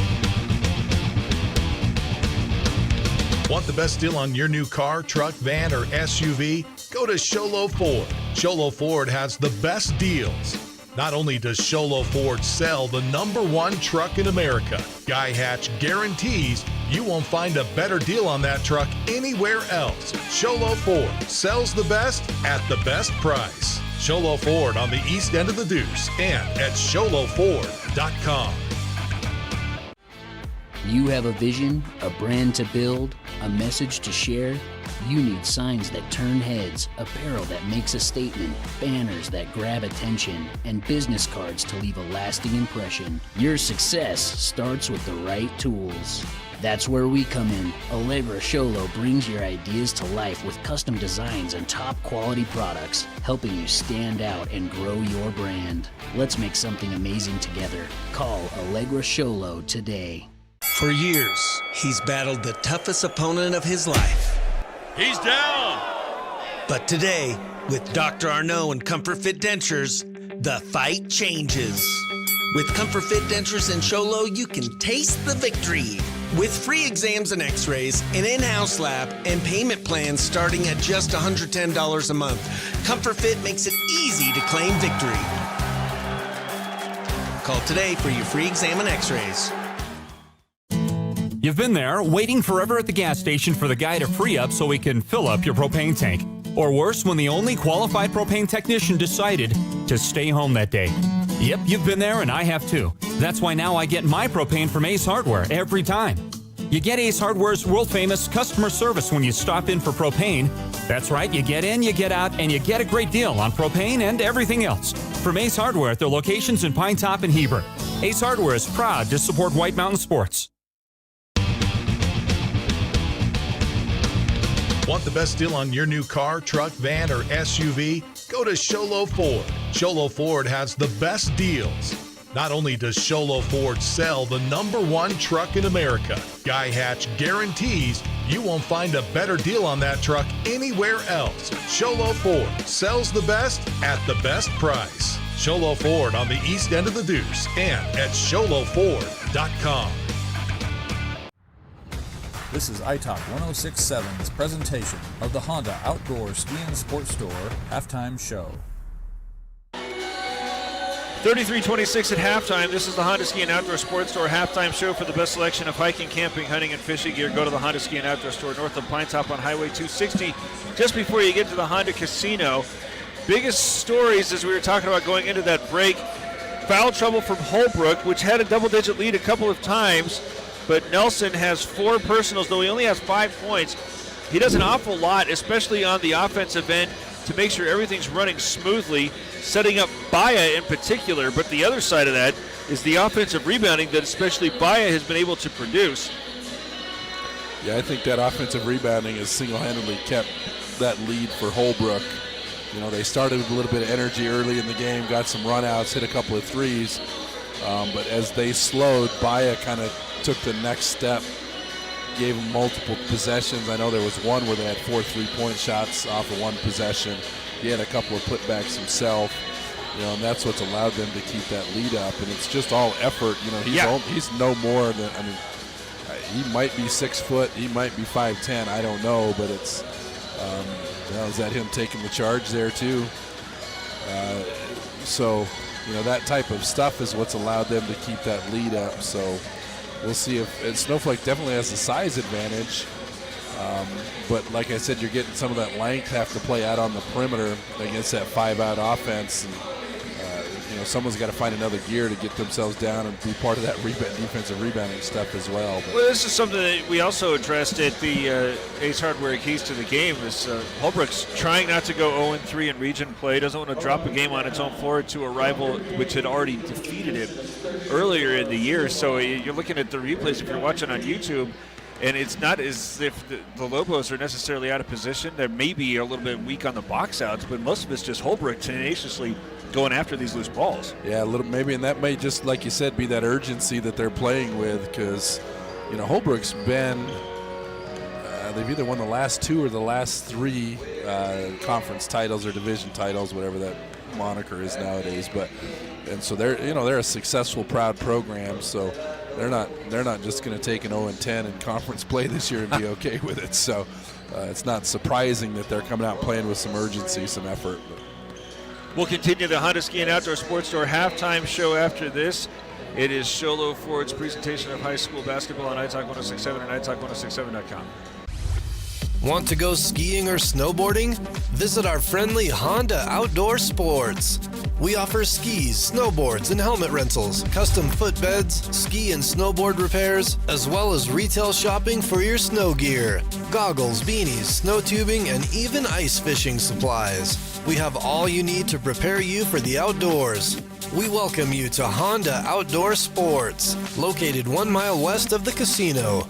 Want the best deal on your new car, truck, van, or SUV? Go to Show Low Ford. Show Low Ford has the best deals. Not only does Show Low Ford sell the #1 truck in America, Guy Hatch guarantees you won't find a better deal on that truck anywhere else. Show Low Ford sells the best at the best price. Show Low Ford on the east end of the Deuce and at showlowford.com. You have a vision, a brand to build, a message to share? You need signs that turn heads, apparel that makes a statement, banners that grab attention, and business cards to leave a lasting impression. Your success starts with the right tools. That's where we come in. Allegra Sholo brings your ideas to life with custom designs and top quality products, helping you stand out and grow your brand. Let's make something amazing together. Call Allegra Sholo today. For years, he's battled the toughest opponent of his life. He's down. But today, with Dr. Arnault and Comfort Fit Dentures, the fight changes. With Comfort Fit Dentures and Sholo, you can taste the victory. With free exams and x-rays, an in-house lab, and payment plans starting at just $110 a month, Comfort Fit makes it easy to claim victory. Call today for your free exam and x-rays. You've been there, waiting forever at the gas station for the guy to free up so he can fill up your propane tank. Or worse, when the only qualified propane technician decided to stay home that day. Yep, you've been there and I have too. That's why now I get my propane from Ace Hardware every time. You get Ace Hardware's world-famous customer service when you stop in for propane. That's right, you get in, you get out, and you get a great deal on propane and everything else. From Ace Hardware at their locations in Pine Top and Heber. Ace Hardware is proud to support White Mountain Sports. Want the best deal on your new car, truck, van, or SUV? Go to Show Low Ford. Show Low Ford has the best deals. Not only does Show Low Ford sell the #1 truck in America, Guy Hatch guarantees you won't find a better deal on that truck anywhere else. Show Low Ford sells the best at the best price. Show Low Ford on the east end of the Deuce and at showlowford.com. This is iTalk 1067's presentation of the Honda Outdoor Ski and Sports Store halftime show. 33-26 at halftime. This is the Honda Ski and Outdoor Sports Store halftime show. For the best selection of hiking, camping, hunting, and fishing gear, go to the Honda Ski and Outdoor Store north of Pine Top on Highway 260, just before you get to the Honda Casino. Biggest stories, as we were talking about going into that break, foul trouble from Holbrook, which had a double-digit lead a couple of times, but Nelson has 4 personals, though he only has 5 points. He does an awful lot, especially on the offensive end, to make sure everything's running smoothly, setting up Baya in particular. But the other side of that is the offensive rebounding that especially Baya has been able to produce. Yeah, I think that offensive rebounding has single-handedly kept that lead for Holbrook. You know, they started with a little bit of energy early in the game, got some run-outs, hit a couple of threes. But as they slowed, Baya kind of took the next step, gave them multiple possessions. I know there was one where they had 4 3-point shots off of one possession. He had a couple of putbacks himself, you know, and that's what's allowed them to keep that lead up. And it's just all effort. You know, he's no more than, I mean, he might be 6 foot, he might be 5'10", I don't know, but it's, you know, is that him taking the charge there too? So, you know, that type of stuff is what's allowed them to keep that lead up. So we'll see if Snowflake definitely has the size advantage. But like I said, you're getting some of that length have to play out on the perimeter against that 5-out offense. And, you someone's got to find another gear to get themselves down and be part of that defensive rebounding stuff as well. Well, this is something that we also addressed at the Ace Hardware Keys to the Game. Is Holbrook's trying not to go 0-3 in region play, doesn't want to drop a game on its own floor to a rival which had already defeated it earlier in the year. So you're looking at the replays if you're watching on YouTube, and it's not as if the Lobos are necessarily out of position. They may be a little bit weak on the box outs, but most of it's just Holbrook tenaciously going after these loose balls. Yeah, a little maybe, and that may just, like you said, be that urgency that they're playing with, because Holbrook's been they've either won the last 2 or the last 3 conference titles or division titles, whatever that moniker is nowadays. And so they're a successful, proud program. So they're not just going to take an 0-10 in conference play this year and be okay with it. So it's not surprising that they're coming out playing with some urgency, some effort. We'll continue the Honda Ski and Outdoor Sports Store halftime show after this. It is Sholo Ford's presentation of high school basketball on iTalk 1067 and iTalk1067.com. Want to go skiing or snowboarding? Visit our friendly Honda Outdoor Sports. We offer skis, snowboards, and helmet rentals, custom footbeds, ski and snowboard repairs, as well as retail shopping for your snow gear, goggles, beanies, snow tubing, and even ice fishing supplies. We have all you need to prepare you for the outdoors. We welcome you to Honda Outdoor Sports, located 1 mile west of the casino.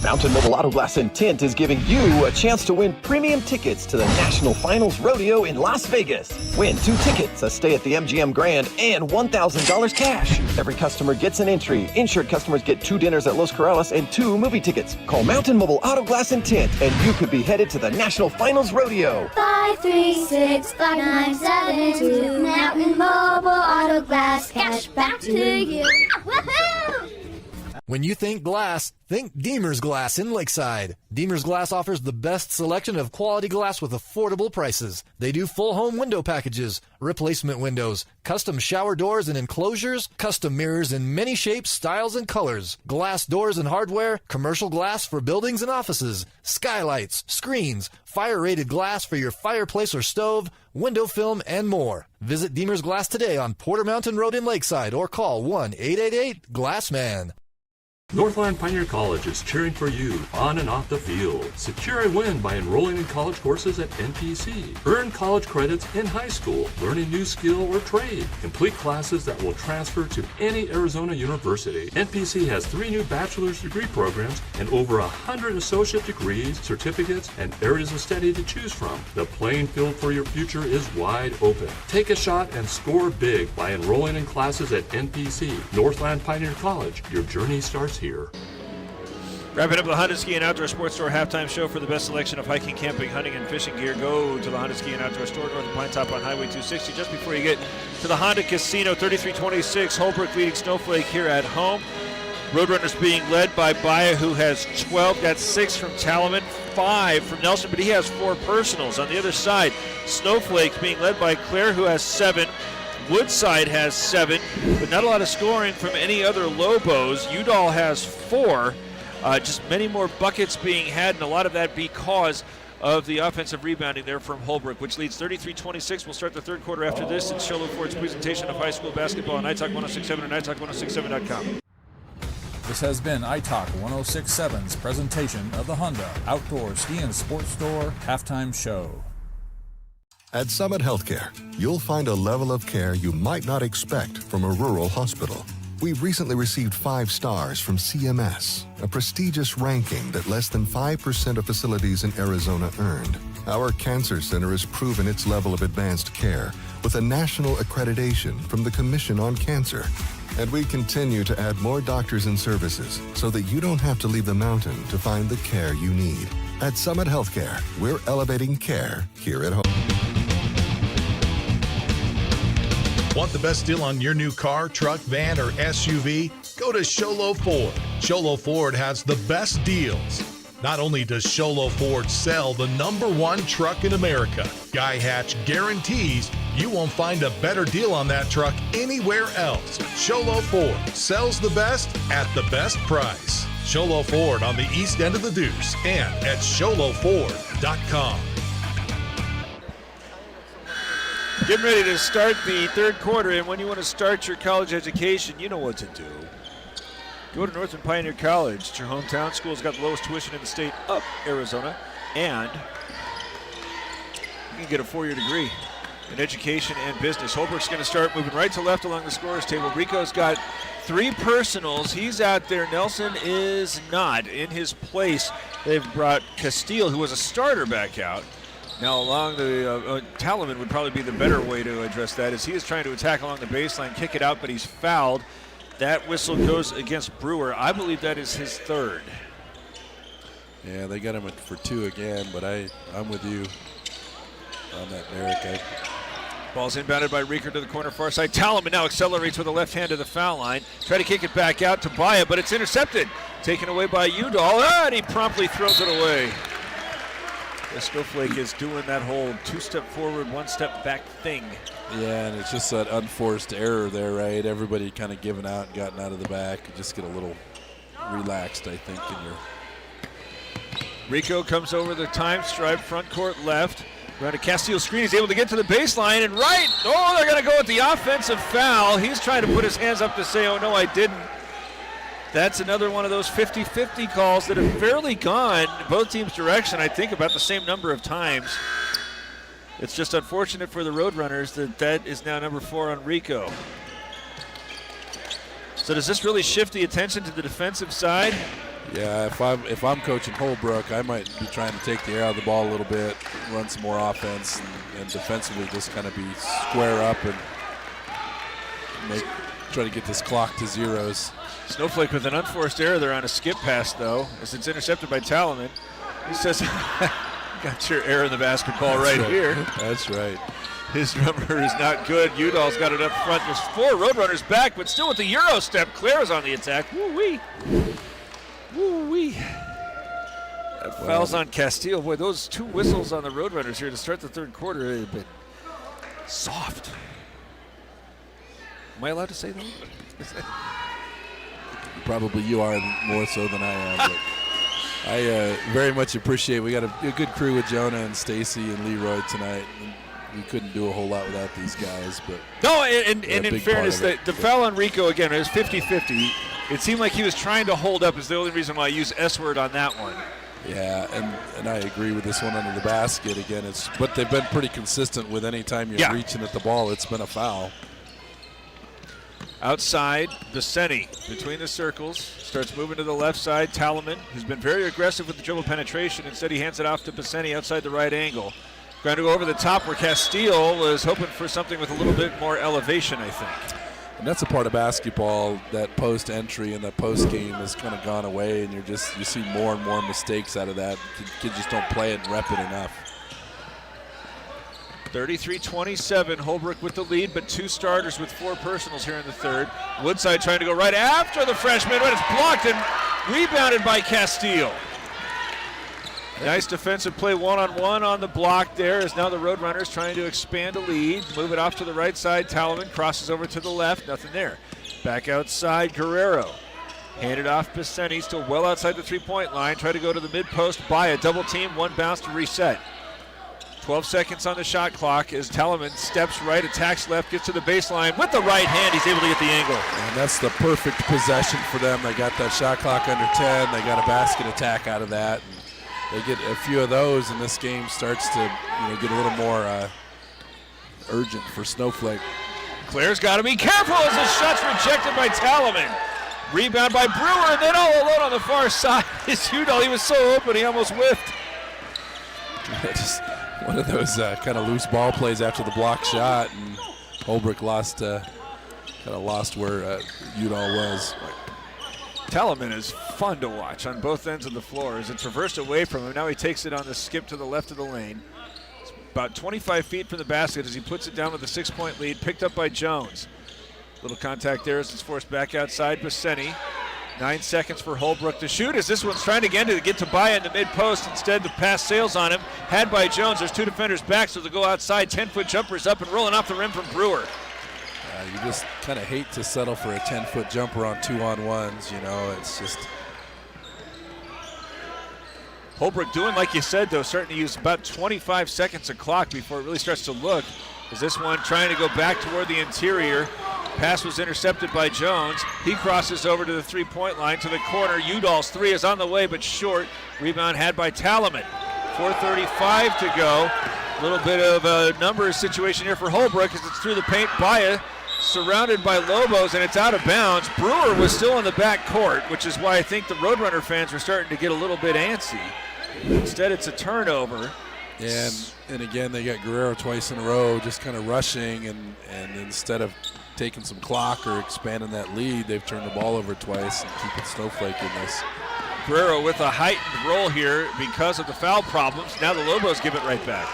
Mountain Mobile Auto Glass and Tint is giving you a chance to win premium tickets to the National Finals Rodeo in Las Vegas. Win 2 tickets, a stay at the MGM Grand, and $1,000 cash. Every customer gets an entry. Insured customers get 2 dinners at Los Corrales and 2 movie tickets. Call Mountain Mobile Auto Glass and Tint, and you could be headed to the National Finals Rodeo. 536-5972. Mountain Mobile Auto Glass, cash back to you. Woohoo! When you think glass, think Deemer's Glass in Lakeside. Deemer's Glass offers the best selection of quality glass with affordable prices. They do full home window packages, replacement windows, custom shower doors and enclosures, custom mirrors in many shapes, styles, and colors, glass doors and hardware, commercial glass for buildings and offices, skylights, screens, fire-rated glass for your fireplace or stove, window film, and more. Visit Deemer's Glass today on Porter Mountain Road in Lakeside or call 1-888-GLASSMAN. Northland Pioneer College is cheering for you on and off the field. Secure a win by enrolling in college courses at NPC. Earn college credits in high school, learn a new skill or trade. Complete classes that will transfer to any Arizona university. NPC has 3 new bachelor's degree programs and over 100 associate degrees, certificates, and areas of study to choose from. The playing field for your future is wide open. Take a shot and score big by enrolling in classes at NPC. Northland Pioneer College. Your journey starts here. Wrapping up the Honda Ski and Outdoor Sports Store halftime show. For the best selection of hiking, camping, hunting, and fishing gear, go to the Honda Ski and Outdoor Store north of Pine Top on Highway 260. Just before you get to the Honda Casino, 33-26, Holbrook leading Snowflake here at home. Roadrunners being led by Baya, who has 12, got 6 from Talaman, 5 from Nelson, but he has 4 personals. On the other side, Snowflake being led by Claire, who has 7. Woodside has 7, but not a lot of scoring from any other Lobos. Udall has 4. Just many more buckets being had, and a lot of that because of the offensive rebounding there from Holbrook, which leads 33-26. We'll start the third quarter after this. It's Sholo Ford's presentation of high school basketball on iTalk 1067 and iTalk1067.com. This has been iTalk 1067's presentation of the Honda Outdoor Ski and Sports Store halftime show. At Summit Healthcare, you'll find a level of care you might not expect from a rural hospital. We've recently received 5 stars from CMS, a prestigious ranking that less than 5% of facilities in Arizona earned. Our cancer center has proven its level of advanced care with a national accreditation from the Commission on Cancer. And we continue to add more doctors and services so that you don't have to leave the mountain to find the care you need. At Summit Healthcare, we're elevating care here at home. Want the best deal on your new car, truck, van, or SUV? Go to Sholo Ford. Sholo Ford has the best deals. Not only does Sholo Ford sell the #1 truck in America, Guy Hatch guarantees you won't find a better deal on that truck anywhere else. Sholo Ford sells the best at the best price. Sholo Ford on the east end of the Deuce and at SholoFord.com. Getting ready to start the third quarter, and when you want to start your college education, you know what to do. Go to Northern Pioneer College. It's your hometown school. It's got the lowest tuition in the state of Arizona, and you can get a 4-year degree in education and business. Holbrook's going to start moving right to left along the scorer's table. Rico's got 3 personals. He's out there. Nelson is not. In his place, they've brought Castile, who was a starter, back out. Now along the, Talaman would probably be the better way to address that, as he is trying to attack along the baseline, kick it out, but he's fouled. That whistle goes against Brewer. I believe that is his 3rd. Yeah, they got him for 2 again, but I'm with you on that, Derek. Ball's inbounded by Reeker to the corner far side. Talaman now accelerates with a left hand to the foul line. Try to kick it back out to Baya, but it's intercepted. Taken away by Udall, and he promptly throws it away. The Snowflake is doing that whole 2-step forward, 1-step back thing. Yeah, and it's just that unforced error there, right? Everybody kind of giving out and gotten out of the back. You just get a little relaxed, I think, in your... Rico comes over the time stripe, front court left. Around a Castile screen, he's able to get to the baseline and right. Oh, they're going to go with the offensive foul. He's trying to put his hands up to say, oh, no, I didn't. That's another one of those 50-50 calls that have fairly gone both teams' direction, I think, about the same number of times. It's just unfortunate for the Roadrunners that is now number 4 on Rico. So does this really shift the attention to the defensive side? Yeah, if I'm coaching Holbrook, I might be trying to take the air out of the ball a little bit, run some more offense, and defensively just kind of be square up and try to get this clock to zeros. Snowflake with an unforced error there on a skip pass, though, as it's intercepted by Talaman. He says, got your error in the basketball right here. That's right. His number is not good. Udall's got it up front. There's 4 Roadrunners back, but still with the Euro step. Claire's on the attack. Woo-wee. Woo-wee. That foul's on Castile. Boy, those 2 whistles on the Roadrunners here to start the third quarter have been soft. Am I allowed to say that? Probably you are more so than I am. But I very much appreciate. We got a good crew with Jonah and Stacy and Leroy tonight. We couldn't do a whole lot without these guys, but no. And in fairness, the foul on Rico again is 50-50. It seemed like he was trying to hold up. Is the only reason why I use S-word on that one. Yeah, and I agree with this one under the basket again. But they've been pretty consistent with any time you're reaching at the ball, it's been a foul. Outside, Viceni between the circles, starts moving to the left side. Talaman, who's been very aggressive with the dribble penetration. Instead, he hands it off to Viceni outside the right angle. Trying to go over the top where Castile was hoping for something with a little bit more elevation, I think. And that's a part of basketball, that post entry and that post game has kind of gone away, and you see more and more mistakes out of that. Kids just don't play it and rep it enough. 33-27, Holbrook with the lead, but 2 starters with 4 personals here in the third. Woodside trying to go right after the freshman, but it's blocked and rebounded by Castile. Nice defensive play one-on-one on the block there, as now the Roadrunners trying to expand a lead. Move it off to the right side. Talaman crosses over to the left. Nothing there. Back outside, Guerrero. Handed off Viceni, still well outside the 3-point line. Try to go to the mid-post by a double team. 1 bounce to reset. 12 seconds on the shot clock as Talaman steps right, attacks left, gets to the baseline. With the right hand, he's able to get the angle. And that's the perfect possession for them. They got that shot clock under 10. They got a basket attack out of that. They get a few of those, and this game starts to get a little more urgent for Snowflake. Claire's got to be careful as the shot's rejected by Talaman. Rebound by Brewer, and then all alone on the far side is Udall. He was so open, he almost whiffed. Just one of those kind of loose ball plays after the block shot, and Holbrook lost where Udall was. Talaman is fun to watch on both ends of the floor as it's reversed away from him. Now he takes it on the skip to the left of the lane. It's about 25 feet from the basket as he puts it down with a 6-point lead, picked up by Jones. Little contact there as it's forced back outside. Viceni. 9 seconds for Holbrook to shoot as this one's trying again to get to Baya in the mid-post. Instead, the pass sails on him. Had by Jones. There's 2 defenders back, so they'll go outside. 10-foot jumpers up and rolling off the rim from Brewer. You just kind of hate to settle for a 10-foot jumper on 2-on-1s. It's just. Holbrook doing like you said, though, starting to use about 25 seconds of clock before it really starts to look As this one trying to go back toward the interior. Pass was intercepted by Jones. He crosses over to the three-point line to the corner. Udall's three is on the way, but short. Rebound had by Talaman. 4:35 to go. A little bit of a numbers situation here for Holbrook as it's through the paint. Baya surrounded by Lobos, and it's out of bounds. Brewer was still in the back court, which is why I think the Roadrunner fans were starting to get a little bit antsy. Instead, it's a turnover. And again, they got Guerrero twice in a row, just kind of rushing, and instead of taking some clock or expanding that lead, they've turned the ball over twice and keeping Snowflake in this. Guerrero with a heightened role here because of the foul problems. Now the Lobos give it right back.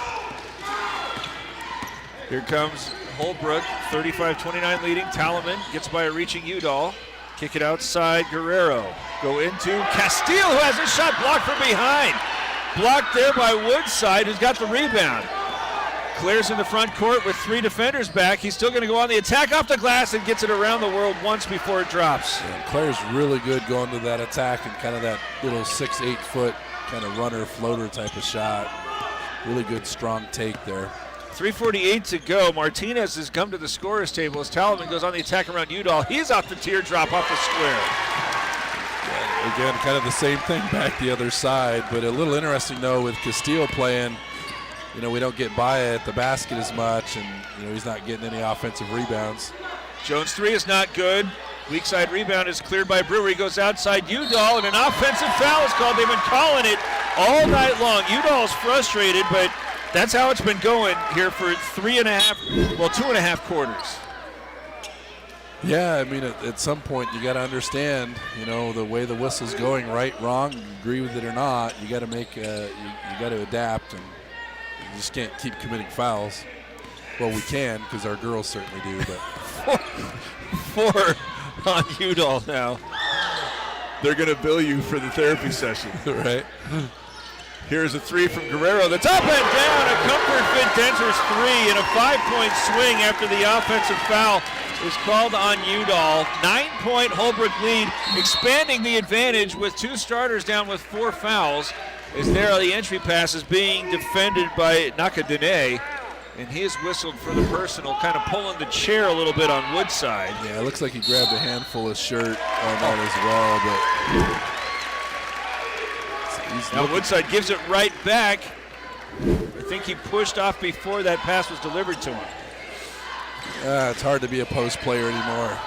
Here comes Holbrook, 35-29 leading. Talaman gets by a reaching Udall. Kick it outside, Guerrero. Go into Castile, who has his shot blocked from behind. Blocked there by Woodside, who's got the rebound. Claire's in the front court with three defenders back. He's still going to go on the attack off the glass and gets it around the world once before it drops. Yeah, Claire's really good going to that attack and kind of that little 6-8 foot kind of runner floater type of shot. Really good strong take there. 3:48 to go. Martinez has come to the scorer's table as Talaman goes on the attack around Udall. He's off the teardrop off the square. Yeah, again, kind of the same thing back the other side, but a little interesting though with Castillo playing. You know, we don't get Baya at the basket as much, and you know he's not getting any offensive rebounds. Jones' three is not good. Weak side rebound is cleared by Brewer. He goes outside Udall, and an offensive foul is called. They've been calling it all night long. Udall's frustrated, but that's how it's been going here for 2.5 quarters. Yeah, I mean, at some point you got to understand, you know, the way the whistle's going, right, wrong, you agree with it or not, you got to make, you got to adapt, and you just can't keep committing fouls. Well, we can because our girls certainly do, but four on Udall now. They're going to bill you for the therapy session, right? Here's a three from Guerrero. That's up and down. A Comfort Fit Dentures three and a 5-point swing after the offensive foul is called on Udall. 9-point Holbrook lead, expanding the advantage with two starters down with 4 fouls. As there the entry pass is being defended by Nakadene, and he is whistled for the personal, kind of pulling the chair a little bit on Woodside. Yeah, it looks like he grabbed a handful of shirt on that as well, but now Woodside gives it right back. I think he pushed off before that pass was delivered to him. It's hard to be a post player anymore.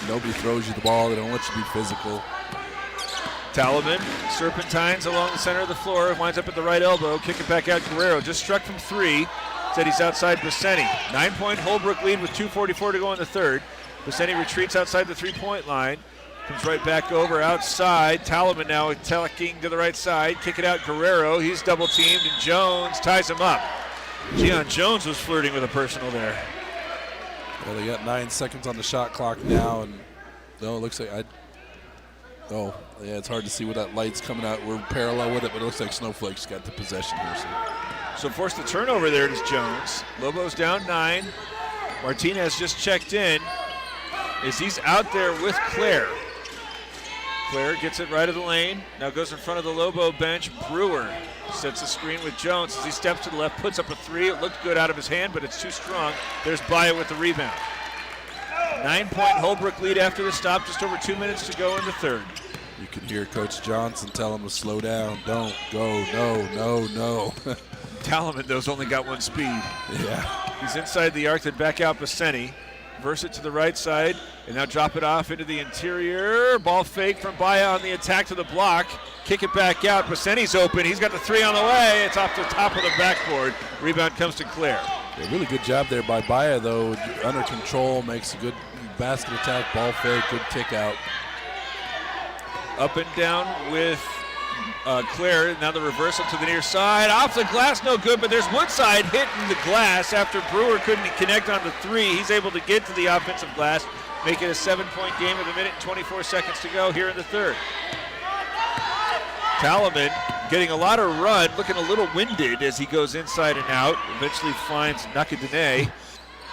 Nobody throws you the ball. They don't want you to be physical. Talaman serpentines along the center of the floor, winds up at the right elbow, kick it back out. Guerrero just struck from 3. Said he's outside Basseni. 9-point Holbrook lead with 2:44 to go in the third. Basseni retreats outside the 3-point line. Comes right back over outside. Talaman now attacking to the right side. Kick it out Guerrero. He's double teamed and Jones ties him up. Gian Jones was flirting with a personal there. Well, they got 9 seconds on the shot clock now, and no, it looks like yeah, it's hard to see what that light's coming out. We're parallel with it, but it looks like Snowflake's got the possession here. So forced the turnover there to Jones. Lobos down 9. Martinez just checked in as he's out there with Claire. Claire gets it right of the lane. Now goes in front of the Lobo bench. Brewer sets a screen with Jones as he steps to the left, puts up a 3. It looked good out of his hand, but it's too strong. There's Baya with the rebound. 9-point Holbrook lead after the stop. Just over 2 minutes to go in the third. You can hear Coach Johnson tell him to slow down. Don't go. No. Talaman, though's only got 1 speed. Yeah. He's inside the arc, then back out Basseni. Verse it to the right side, and now drop it off into the interior. Ball fake from Baya on the attack to the block. Kick it back out. Basseni's open. He's got the 3 on the way. It's off the top of the backboard. Rebound comes to Claire. Yeah, really good job there by Baya, though. Under control, makes a good basket attack, ball fake, good kick out. Up and down with Claire. Now the reversal to the near side. Off the glass, no good, but there's Woodside hitting the glass after Brewer couldn't connect on the 3. He's able to get to the offensive glass, make it a 7-point game with 1 minute and 24 seconds to go here in the third. Talaman getting a lot of run, looking a little winded as he goes inside and out. Eventually finds Nakadene.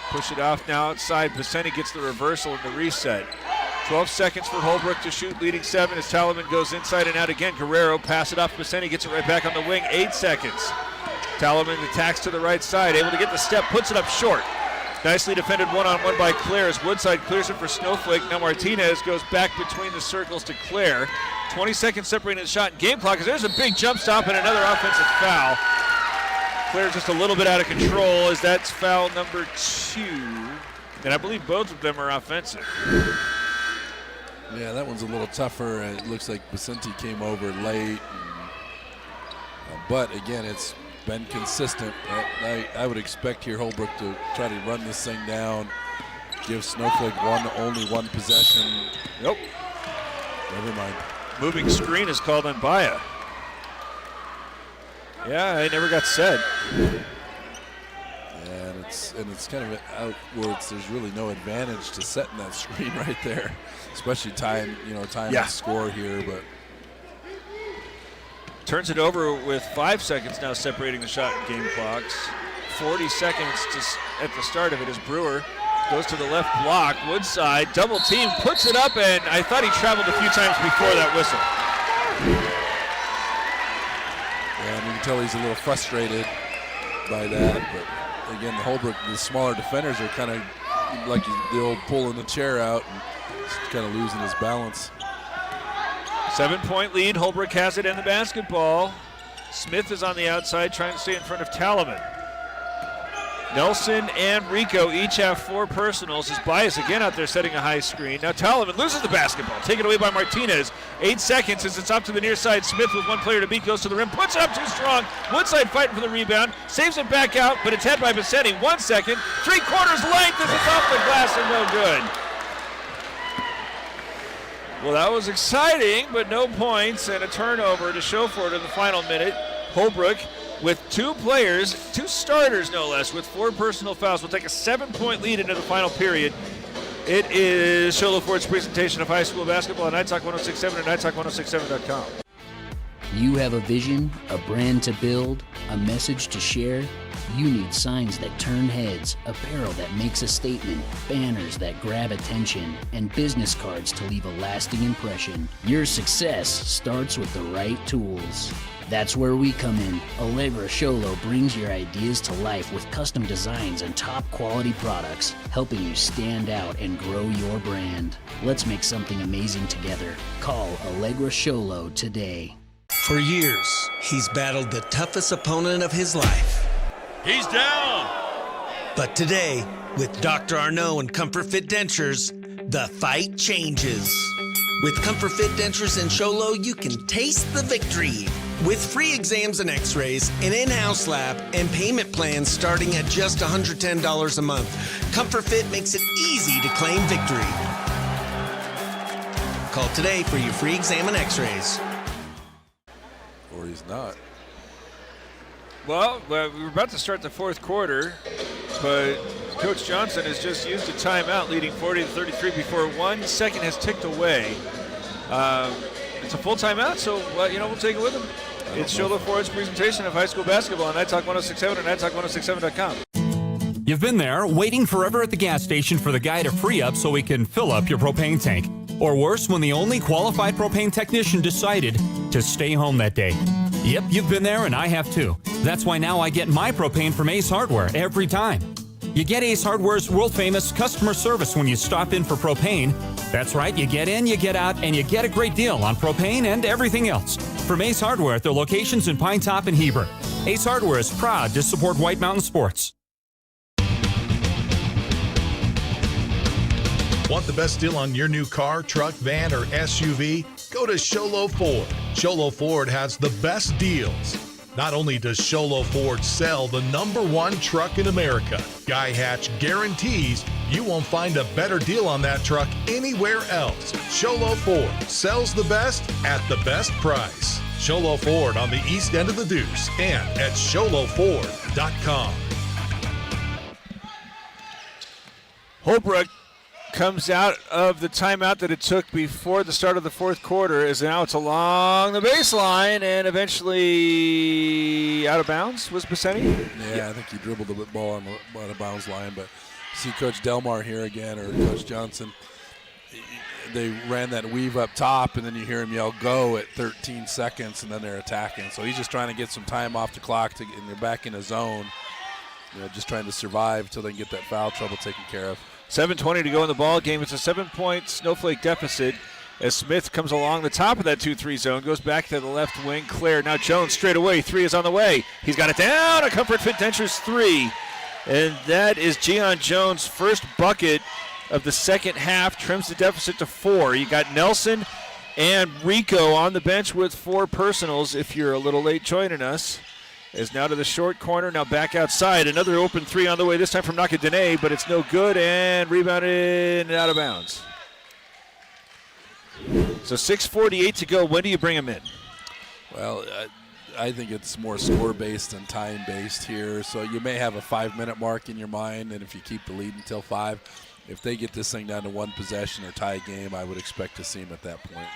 Push it off now outside. Basseni gets the reversal and the reset. 12 seconds for Holbrook to shoot, leading 7 as Talaman goes inside and out again. Guerrero pass it off. Basseni gets it right back on the wing. 8 seconds. Talaman attacks to the right side, able to get the step, puts it up short. Nicely defended one-on-one by Claire as Woodside clears it for Snowflake. Now Martinez goes back between the circles to Claire. 20 seconds separating the shot and game clock, as there's a big jump stop and another offensive foul. Claire's just a little bit out of control as that's foul number 2. And I believe both of them are offensive. Yeah, that one's a little tougher. It looks like Vicente came over late. But again, it's been consistent. I would expect here Holbrook to try to run this thing down, give Snowflake only one possession. Nope. Never mind. Moving screen is called on Baya. Yeah, it never got set. And it's kind of outwards. There's really no advantage to setting that screen right there, especially time and score here. But turns it over with 5 seconds now separating the shot and game clocks. 40 seconds at the start of it as Brewer goes to the left block. Woodside double team, puts it up, and I thought he traveled a few times before that whistle. And you can tell he's a little frustrated by that. But again, the smaller defenders are kind of like the old pulling the chair out and just kind of losing his balance. 7-point lead. Holbrook has it in the basketball. Smith is on the outside trying to stay in front of Talaman. Nelson and Rico each have 4 personals. His bias again out there setting a high screen. Now Talaman loses the basketball. Taken away by Martinez. 8 seconds as it's up to the near side. Smith with one player to beat goes to the rim. Puts it up too strong. Woodside fighting for the rebound. Saves it back out, but it's head by Vicente. 1 second. 3/4 length as it's off the glass and no good. Well, that was exciting, but no points and a turnover to show for it in the final minute. Holbrook with 2 players, 2 starters no less, with 4 personal fouls. We'll take a 7-point lead into the final period. It is Show Low Ford's presentation of high school basketball on iTalk 106.7 and iTalk106.7.com. You have a vision, a brand to build, a message to share. You need signs that turn heads, apparel that makes a statement, banners that grab attention, and business cards to leave a lasting impression. Your success starts with the right tools. That's where we come in. Allegra Sholo brings your ideas to life with custom designs and top quality products, helping you stand out and grow your brand. Let's make something amazing together. Call Allegra Sholo today. For years, he's battled the toughest opponent of his life. He's down. But today, with Dr. Arnault and Comfort Fit Dentures, the fight changes. With Comfort Fit Dentures and Sholo, you can taste the victory. With free exams and x-rays, an in-house lab, and payment plans starting at just $110 a month, Comfort Fit makes it easy to claim victory. Call today for your free exam and x-rays. Or he's not. Well, we're about to start the 4th quarter, but Coach Johnson has just used a timeout, leading 40-33 before 1 second has ticked away. It's a full timeout, so we'll take it with him. It's Show Low Ford's presentation of high school basketball on iTalk 106.7 and iTalk106.7.com. You've been there, waiting forever at the gas station for the guy to free up so he can fill up your propane tank. Or worse, when the only qualified propane technician decided to stay home that day. Yep, you've been there and I have too. That's why now I get my propane from Ace Hardware every time. You get Ace Hardware's world-famous customer service when you stop in for propane. That's right, you get in, you get out, and you get a great deal on propane and everything else. From Ace Hardware at their locations in Pine Top and Heber. Ace Hardware is proud to support White Mountain Sports. Want the best deal on your new car, truck, van, or SUV? Go to Show Low Ford. Show Low Ford has the best deals. Not only does Show Low Ford sell the #1 truck in America, Guy Hatch guarantees you won't find a better deal on that truck anywhere else. Show Low Ford sells the best at the best price. Show Low Ford on the east end of the Deuce and at showlowford.com. Holbrook comes out of the timeout that it took before the start of the 4th quarter, as now it's along the baseline and eventually out of bounds. Was Vicente? Yeah, I think he dribbled the ball on the out of bounds line, but see Coach Delmar here again, or Coach Johnson. they ran that weave up top, and then you hear him yell "go" at 13 seconds, and then they're attacking. So he's just trying to get some time off the clock, and they're back in a zone. Just trying to survive till they can get that foul trouble taken care of. 7:20 to go in the ball game. It's a 7-point Snowflake deficit as Smith comes along the top of that 2-3 zone, goes back to the left wing. Claire, now Jones straight away. 3 is on the way. He's got it down. A Comfort Fit Dentures 3. And that is Gian Jones' first bucket of the second half. Trims the deficit to 4. You got Nelson and Rico on the bench with 4 personals if you're a little late joining us. Is now to the short corner, now back outside. Another open 3 on the way, this time from Nakadene, but it's no good, and rebounded and out of bounds. So 6:48 to go. When do you bring him in? Well, I think it's more score-based than time-based here. So you may have a 5-minute mark in your mind, and if you keep the lead until 5, if they get this thing down to 1 possession or tie game, I would expect to see him at that point.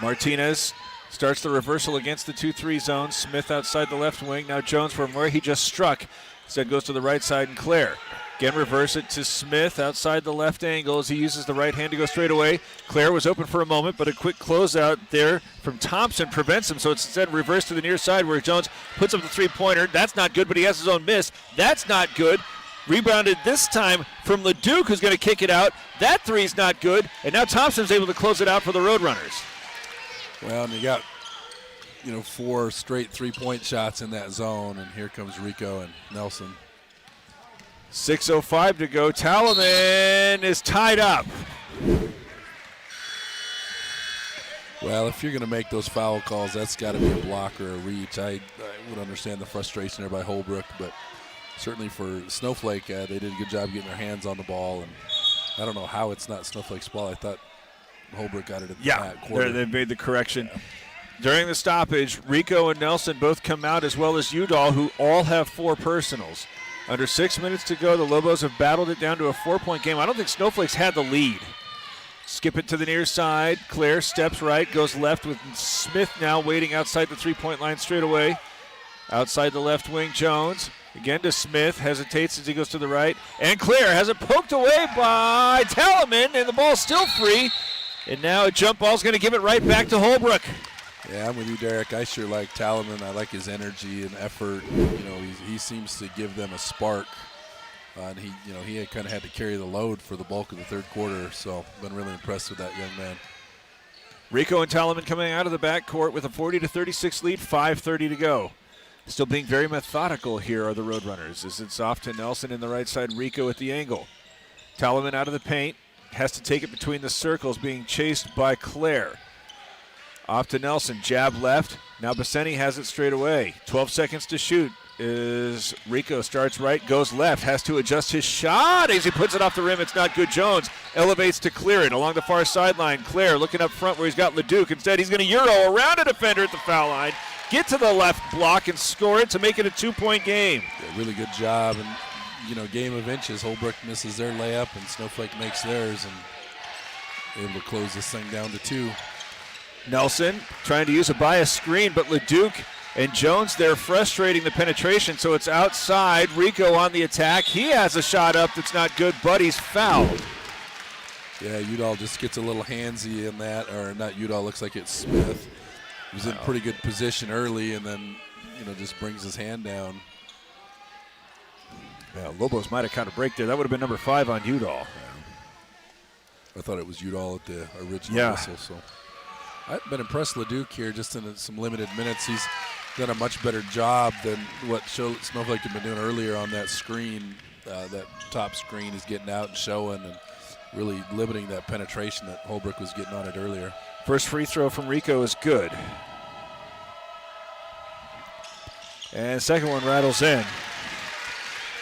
Martinez starts the reversal against the 2-3 zone. Smith outside the left wing. Now Jones from where he just struck. Instead goes to the right side, and Claire. Again, reverse it to Smith outside the left angle as he uses the right hand to go straight away. Claire was open for a moment, but a quick closeout there from Thompson prevents him. So it's instead reversed to the near side where Jones puts up the 3-pointer. That's not good, but he has his own miss. That's not good. Rebounded this time from Leduc, who's going to kick it out. That 3's not good, and now Thompson's able to close it out for the Roadrunners. Well, and you got, 4 straight 3-point shots in that zone, and here comes Rico and Nelson. 6:05 to go. Talaman is tied up. Well, if you're going to make those foul calls, that's got to be a block or a reach. I would understand the frustration there by Holbrook, but certainly for Snowflake, they did a good job getting their hands on the ball. And I don't know how it's not Snowflake's ball. I thought Holbrook got it at that quarter. They made the correction. Yeah. During the stoppage, Rico and Nelson both come out, as well as Udall, who all have 4 personals. Under 6 minutes to go, the Lobos have battled it down to a 4-point game. I don't think Snowflake's had the lead. Skip it to the near side. Claire steps right, goes left with Smith now waiting outside the 3-point line straight away. Outside the left wing, Jones. Again to Smith, hesitates as he goes to the right. And Claire has it poked away by Talaman, and the ball's still free. And now a jump ball's going to give it right back to Holbrook. Yeah, I'm with you, Derek. I sure like Talaman. I like his energy and effort. He seems to give them a spark. And he kind of had to carry the load for the bulk of the third quarter. So I've been really impressed with that young man. Rico and Talaman coming out of the backcourt with a 40-36 lead, 5:30 to go. Still being very methodical here are the Roadrunners as it's off to Nelson in the right side, Rico at the angle. Talaman out of the paint, has to take it between the circles, being chased by Claire. Off to Nelson, jab left. Now Basseni has it straight away. 12 seconds to shoot. Is Rico starts right, goes left, has to adjust his shot as he puts it off the rim. It's not good. Jones elevates to clear it along the far sideline. Claire looking up front where he's got Leduc. Instead, he's going to Euro around a defender at the foul line, get to the left block and score it to make it a 2-point game. Yeah, really good job. And, game of inches, Holbrook misses their layup and Snowflake makes theirs and able to close this thing down to 2. Nelson trying to use a bias screen, but Leduc and Jones there frustrating the penetration, so it's outside. Rico on the attack. He has a shot up that's not good, but he's fouled. Yeah, Udall just gets a little handsy in that, or not Udall, looks like it's Smith. He was in pretty good position early and then, just brings his hand down. Yeah, Lobos might have caught a break there. That would have been number 5 on Udall. I thought it was Udall at the original whistle, so. I've been impressed with Leduc here just in some limited minutes. He's done a much better job than what Snowflake had been doing earlier on that screen. That top screen is getting out and showing and really limiting that penetration that Holbrook was getting on it earlier. First free throw from Rico is good. And second one rattles in.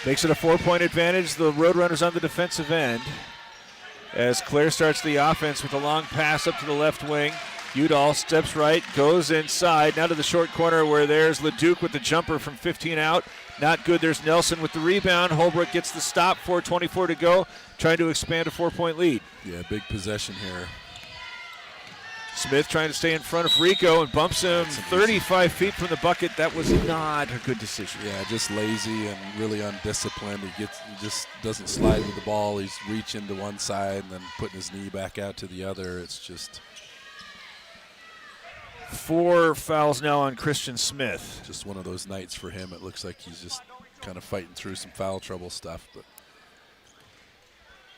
Makes it a 4-point advantage. The Roadrunners on the defensive end. As Claire starts the offense with a long pass up to the left wing. Udall steps right, goes inside. Now to the short corner where there's Leduc with the jumper from 15 out. Not good. There's Nelson with the rebound. Holbrook gets the stop. 4:24 to go. Trying to expand a 4-point lead. Yeah, big possession here. Smith trying to stay in front of Rico and bumps him 35 feet from the bucket. That was not a good decision. Yeah, just lazy and really undisciplined. He just doesn't slide with the ball. He's reaching to one side and then putting his knee back out to the other. It's just 4 fouls now on Christian Smith. Just one of those nights for him. It looks like he's just kind of fighting through some foul trouble stuff. But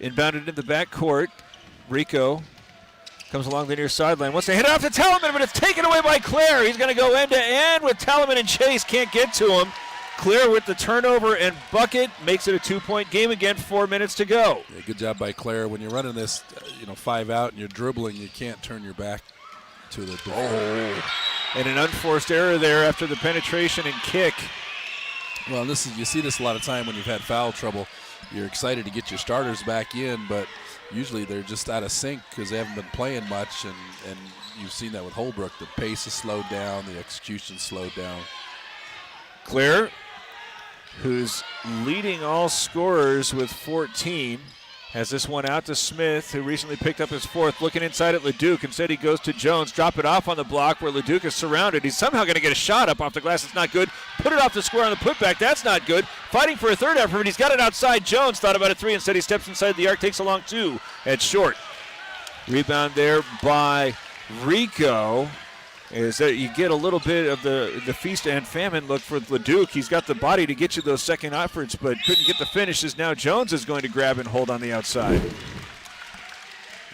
inbounded in the backcourt. Rico comes along the near sideline. Wants to hit it off to Telemann, but it's taken away by Claire. He's going to go end-to-end with Telemann and Chase. Can't get to him. Claire with the turnover and bucket makes it a 2-point game again. 4 minutes to go. Yeah, good job by Claire. When you're running this, 5 out and you're dribbling, you can't turn your back to the ball. And an unforced error there after the penetration and kick. Well, you see this a lot of time when you've had foul trouble. You're excited to get your starters back in, but usually they're just out of sync because they haven't been playing much, and you've seen that with Holbrook. The pace is slowed down, the execution slowed down. Claire, who's leading all scorers with 14, has this one out to Smith, who recently picked up his 4th. Looking inside at Leduc. Instead, he goes to Jones. Drop it off on the block where Leduc is surrounded. He's somehow going to get a shot up off the glass. It's not good. Put it off the square on the putback. That's not good. Fighting for a third effort, but he's got it outside. Jones thought about a 3. Instead, he steps inside the arc, takes a long 2 at short. Rebound there by Rico. Is that you get a little bit of the feast and famine look for Leduc. He's got the body to get you those second efforts, but couldn't get the finishes. Now Jones is going to grab and hold on the outside.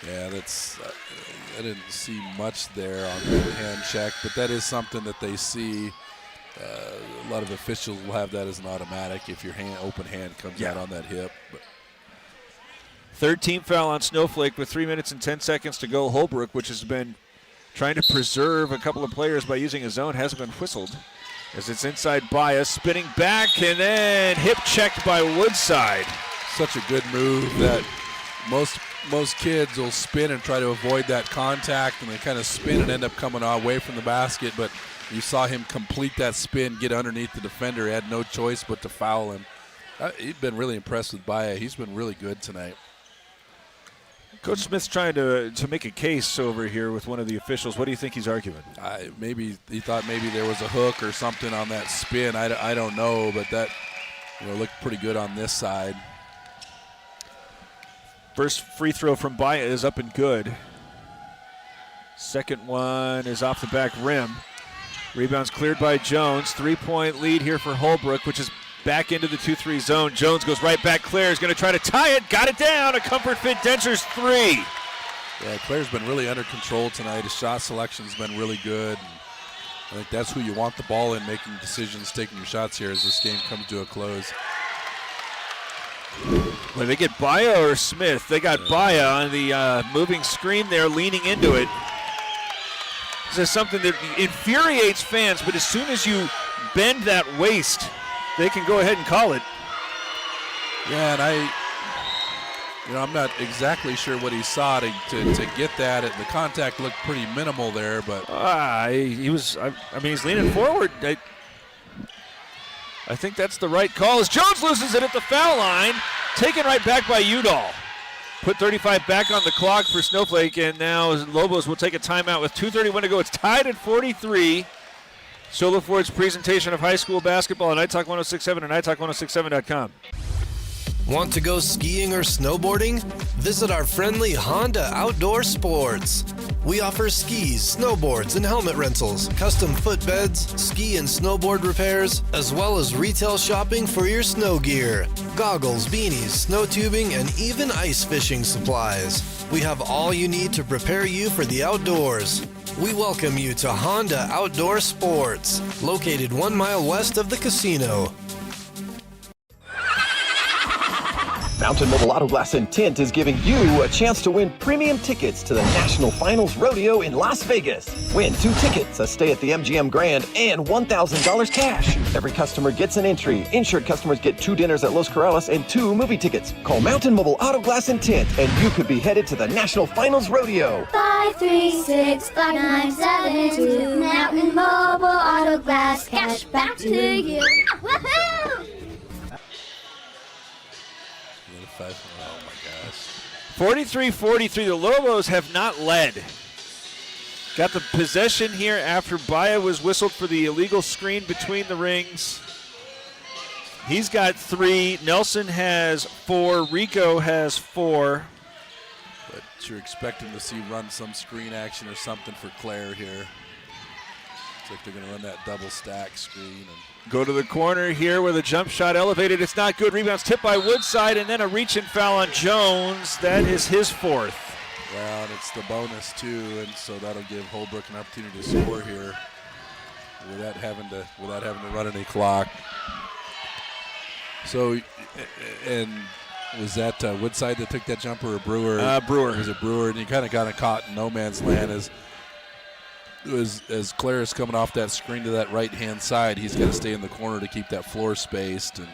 Yeah, I didn't see much there on the hand check, but that is something that they see. A lot of officials will have that as an automatic if your open hand comes out on that hip. But 13th foul on Snowflake with 3 minutes and 10 seconds to go. Holbrook, which has been trying to preserve a couple of players by using a zone, hasn't been whistled. As it's inside Bias, spinning back and then hip checked by Woodside. Such a good move that most kids will spin and try to avoid that contact, and they kind of spin and end up coming away from the basket, but you saw him complete that spin, get underneath the defender, had no choice but to foul him. He'd been really impressed with Bias. He's been really good tonight. Coach Smith's trying to make a case over here with one of the officials. What do you think he's arguing? Maybe he thought maybe there was a hook or something on that spin. I don't know, but that looked pretty good on this side. First free throw from Baya is up and good. Second one is off the back rim. Rebounds cleared by Jones. 3-point lead here for Holbrook, which is back into the 2-3 zone. Jones goes right back. Claire is going to try to tie it. Got it down. A Comfort Fit Dentures 3. Yeah, Claire's been really under control tonight. His shot selection's been really good. And I think that's who you want the ball in, making decisions, taking your shots here as this game comes to a close. Well, they get Baya or Smith. They got Baya on the moving screen there, leaning into it. This is something that infuriates fans, but as soon as you bend that waist, they can go ahead and call it. Yeah, and I'm not exactly sure what he saw to get that. The contact looked pretty minimal there, but he's leaning forward. I think that's the right call. As Jones loses it at the foul line, taken right back by Udall. Put 35 back on the clock for Snowflake, and now Lobos will take a timeout with 2:31 to go. It's tied at 43. Solo Ford's presentation of high school basketball on iTalk 106.7 and iTalk106.7.com. Want to go skiing or snowboarding? Visit our friendly Honda Outdoor Sports. We offer skis, snowboards, and helmet rentals, custom footbeds, ski and snowboard repairs, as well as retail shopping for your snow gear, goggles, beanies, snow tubing, and even ice fishing supplies. We have all you need to prepare you for the outdoors. We welcome you to Honda Outdoor Sports, located 1 mile west of the casino. Mountain Mobile Auto Glass and Tint is giving you a chance to win premium tickets to the National Finals Rodeo in Las Vegas. Win 2 tickets, a stay at the MGM Grand, and $1,000 cash. Every customer gets an entry. Insured customers get 2 dinners at Los Corrales and 2 movie tickets. Call Mountain Mobile Auto Glass and Tint, and you could be headed to the National Finals Rodeo. 536-5972. Mountain Mobile Auto Glass, cash back to you. Woohoo! Oh my gosh. 43-43, the Lobos have not led Got the possession here after Baya was whistled for the illegal screen between the rings. He's got 3. Nelson has 4. Rico has 4. But you're expecting to see run some screen action or something for Claire here. Looks like they're going to run that double stack screen. And go to the corner here with a jump shot elevated. It's not good. Rebounds tipped by Woodside, and then a reach and foul on Jones. That is his 4th. Well, and it's the bonus too, and so that'll give Holbrook an opportunity to score here without having to run any clock. So, and was that Woodside that took that jumper or Brewer? Brewer. It was a Brewer, and you kind of got caught in no man's land as Claire is coming off that screen to that right-hand side. He's got to stay in the corner to keep that floor spaced, and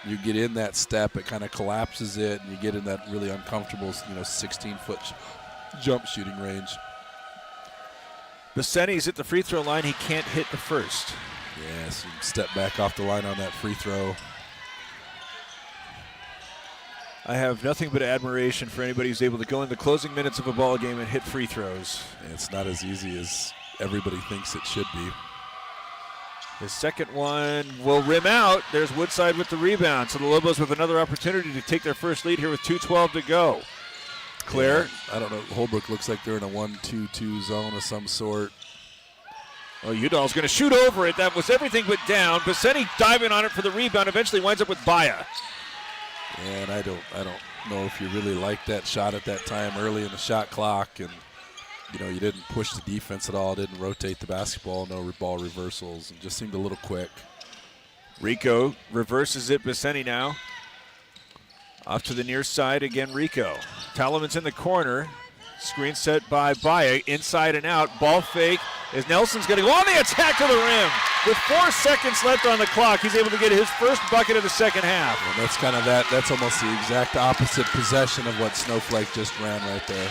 you get in that step, it kind of collapses it, and you get in that really uncomfortable, 16-foot jump shooting range. Basseni's at the free throw line. He can't hit the first. Yes, yeah, so step back off the line on that free throw. I have nothing but admiration for anybody who's able to go in the closing minutes of a ball game and hit free throws. It's not as easy as everybody thinks it should be. The second one will rim out. There's Woodside with the rebound. So the Lobos with another opportunity to take their first lead here with 2:12 to go. Claire? Yeah, I don't know. Holbrook looks like they're in a 1-2-2 zone of some sort. Oh, Udall's going to shoot over it. That was everything but down. Basseni diving on it for the rebound. Eventually winds up with Baya. And I don't know if you really liked that shot at that time early in the shot clock, and you didn't push the defense at all, didn't rotate the basketball, no ball reversals, and just seemed a little quick. Rico reverses it. Basseni now off to the near side again. Rico. Talaman's in the corner. Screen set by Baya, inside and out. Ball fake as Nelson's going to go on the attack to the rim. With 4 seconds left on the clock, he's able to get his first bucket of the second half. And that's kind of that's almost the exact opposite possession of what Snowflake just ran right there.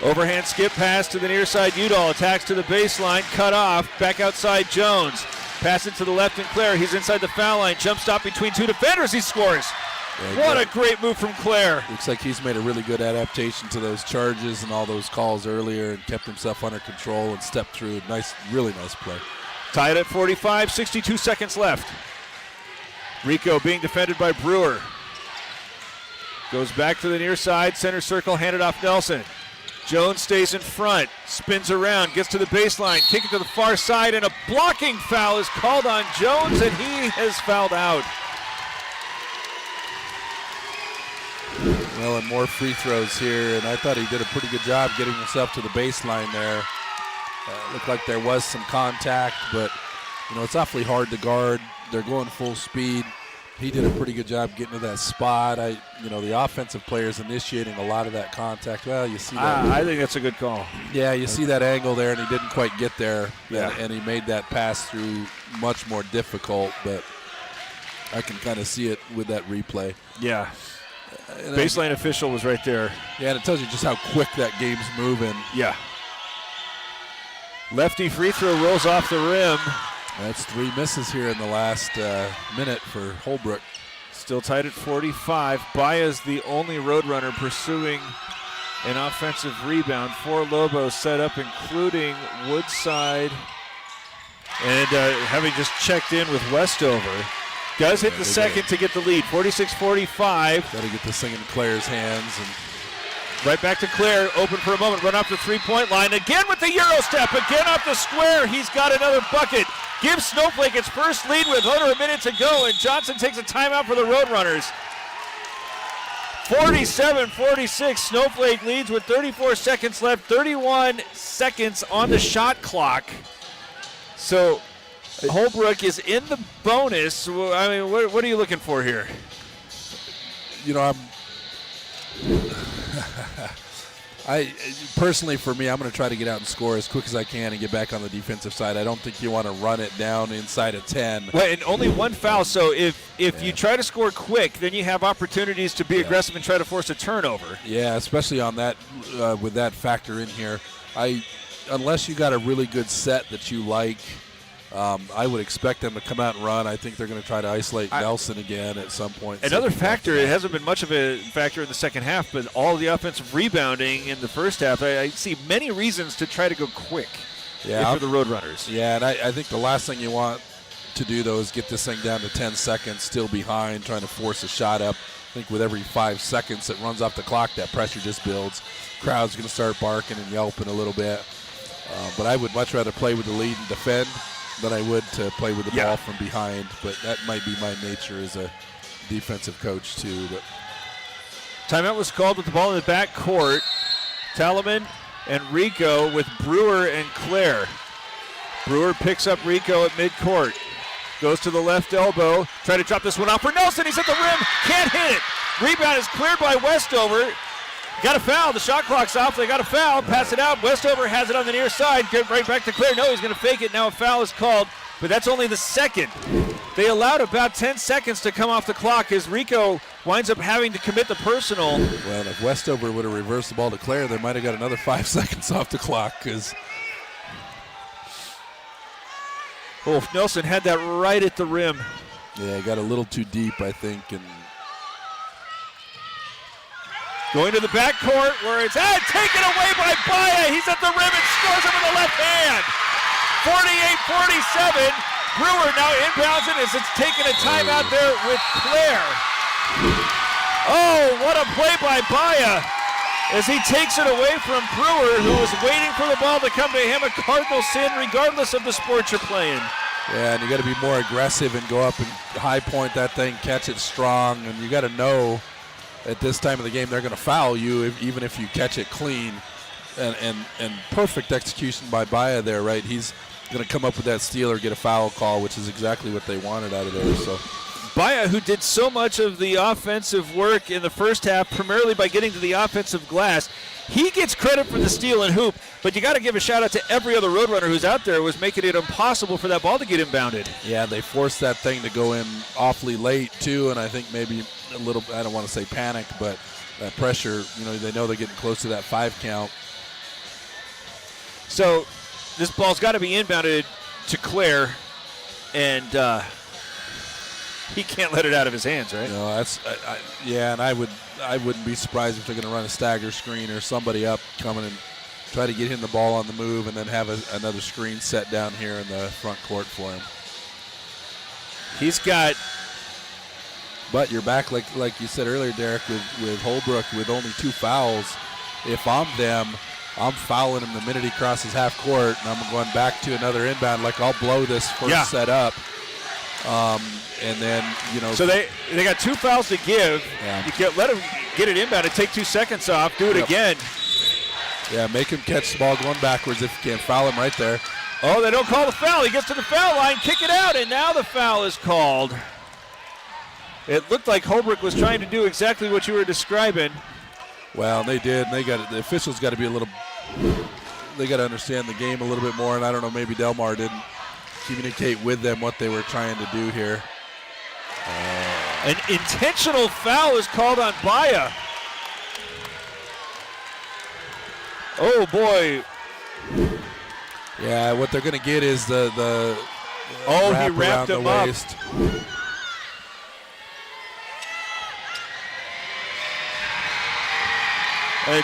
Overhand skip pass to the near side. Udall attacks to the baseline, cut off. Back outside Jones. Pass it to the left and Claire. He's inside the foul line. Jump stop between 2 defenders. He scores. What a great move from Claire. Looks like he's made a really good adaptation to those charges and all those calls earlier and kept himself under control and stepped through. Really nice play. Tied at 45, 62 seconds left. Rico being defended by Brewer. Goes back to the near side, center circle, handed off Nelson. Jones stays in front, spins around, gets to the baseline, kick it to the far side, and a blocking foul is called on Jones, and he has fouled out. Well, and more free throws here, and I thought he did a pretty good job getting himself to the baseline there. Looked like there was some contact, but it's awfully hard to guard. They're going full speed. He did a pretty good job getting to that spot. The offensive players initiating a lot of that contact. Well, you see that. I think that's a good call. Yeah, you see that angle there, and he didn't quite get there. Yeah. And he made that pass through much more difficult, but I can kind of see it with that replay. Yeah. Baseline official was right there. Yeah, and it tells you just how quick that game's moving. Yeah. Lefty free throw rolls off the rim. That's 3 misses here in the last minute for Holbrook. Still tied at 45. Baya's the only Roadrunner pursuing an offensive rebound. 4 Lobos set up, including Woodside. And having just checked in with Westover. Does hit the second to get the lead, 46-45. Got to get this thing in Claire's hands. And right back to Claire, open for a moment, run off the three-point line. Again with the Euro step, again off the square. He's got another bucket. Gives Snowflake its first lead with under a minute to go, and Johnson takes a timeout for the Roadrunners. 47-46, Snowflake leads with 34 seconds left, 31 seconds on the shot clock. So Holbrook is in the bonus. I mean, what are you looking for here? I personally, for me, I'm going to try to get out and score as quick as I can and get back on the defensive side. I don't think you want to run it down inside of 10. Well, and only one foul, so if you try to score quick, then you have opportunities to be aggressive and try to force a turnover. Yeah, especially on that with that factor in here. Unless you got a really good set that you like, I would expect them to come out and run. I think they're going to try to isolate Nelson again at some point. Another factor, it hasn't been much of a factor in the second half, but all the offensive rebounding in the first half, I see many reasons to try to go quick for the Roadrunners. Yeah, and I think the last thing you want to do, though, is get this thing down to 10 seconds, still behind, trying to force a shot up. I think with every 5 seconds it runs off the clock, that pressure just builds. Crowd's going to start barking and yelping a little bit. But I would much rather play with the lead and defend than I would to play with the ball from behind. But that might be my nature as a defensive coach, too. But timeout was called with the ball in the back court. Talaman and Rico with Brewer and Claire. Brewer picks up Rico at midcourt. Goes to the left elbow. Try to drop this one off for Nelson. He's at the rim. Can't hit it. Rebound is cleared by Westover. Got a foul. The shot clock's off. They got a foul. Pass it out. Westover has it on the near side. Get right back to Claire. No, he's going to fake it. Now a foul is called, but that's only the second. They allowed about 10 seconds to come off the clock as Rico winds up having to commit the personal. Well, if Westover would have reversed the ball to Claire, they might have got another 5 seconds off the clock because Nelson had that right at the rim. Yeah, got a little too deep, I think. And going to the backcourt where it's taken away by Baya. He's at the rim and scores it with the left hand. 48-47. Brewer now inbounds it as it's taking a timeout there with Claire. Oh, what a play by Baya as he takes it away from Brewer, who was waiting for the ball to come to him. A cardinal sin regardless of the sport you're playing. Yeah, and you got to be more aggressive and go up and high point that thing, catch it strong, and you got to know at this time of the game they're going to foul you even if you catch it clean. And perfect execution by Baya there, right? He's going to come up with that steal or get a foul call, which is exactly what they wanted out of there. So Baya, who did so much of the offensive work in the first half, primarily by getting to the offensive glass, he gets credit for the steal and hoop, but you got to give a shout out to every other Roadrunner who's out there, was making it impossible for that ball to get inbounded. Yeah, they forced that thing to go in awfully late too, and I think maybe a little, I don't want to say panic, but that pressure, they know they're getting close to that 5 count. So this ball's got to be inbounded to Claire, and he can't let it out of his hands, right? No, that's and I wouldn't be surprised if they're going to run a stagger screen or somebody up coming and try to get him the ball on the move, and then have another screen set down here in the front court for him. He's got. But you're back, like you said earlier, Derek, with Holbrook with only 2 fouls. If I'm them, I'm fouling him the minute he crosses half court, and I'm going back to another inbound. Like, I'll blow this first set up. And then, So they got 2 fouls to give. Yeah. You can't let him get it inbound and take 2 seconds off. Do it again. Yeah, make him catch the ball going backwards if you can. Foul him right there. Oh, they don't call the foul. He gets to the foul line, kick it out, and now the foul is called. It looked like Holbrook was trying to do exactly what you were describing. Well, they did. And the officials got to be they got to understand the game a little bit more, and I don't know, maybe Delmar didn't communicate with them what they were trying to do here. An intentional foul is called on Baya. Oh, boy. Yeah, what they're going to get is the he wrapped him up. Waist.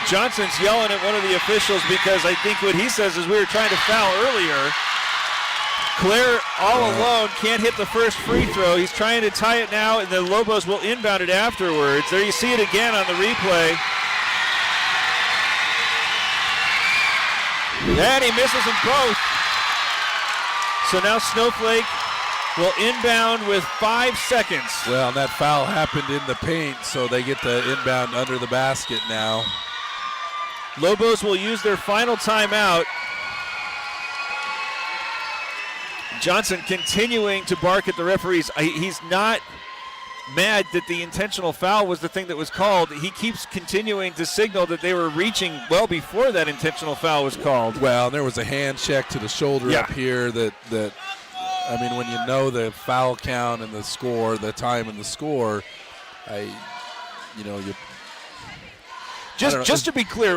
Johnson's yelling at one of the officials because I think what he says is we were trying to foul earlier. Claire all alone, can't hit the first free throw. He's trying to tie it now, and the Lobos will inbound it afterwards. There you see it again on the replay. And he misses them both. So now Snowflake will inbound with 5 seconds. Well, and that foul happened in the paint, so they get the inbound under the basket now. Lobos will use their final timeout. Johnson continuing to bark at the referees. He's not mad that the intentional foul was the thing that was called. He keeps continuing to signal that they were reaching well before that intentional foul was called. Well, there was a hand check to the shoulder up here that I mean, when you know the foul count and the score, the time and the score, Just to be clear,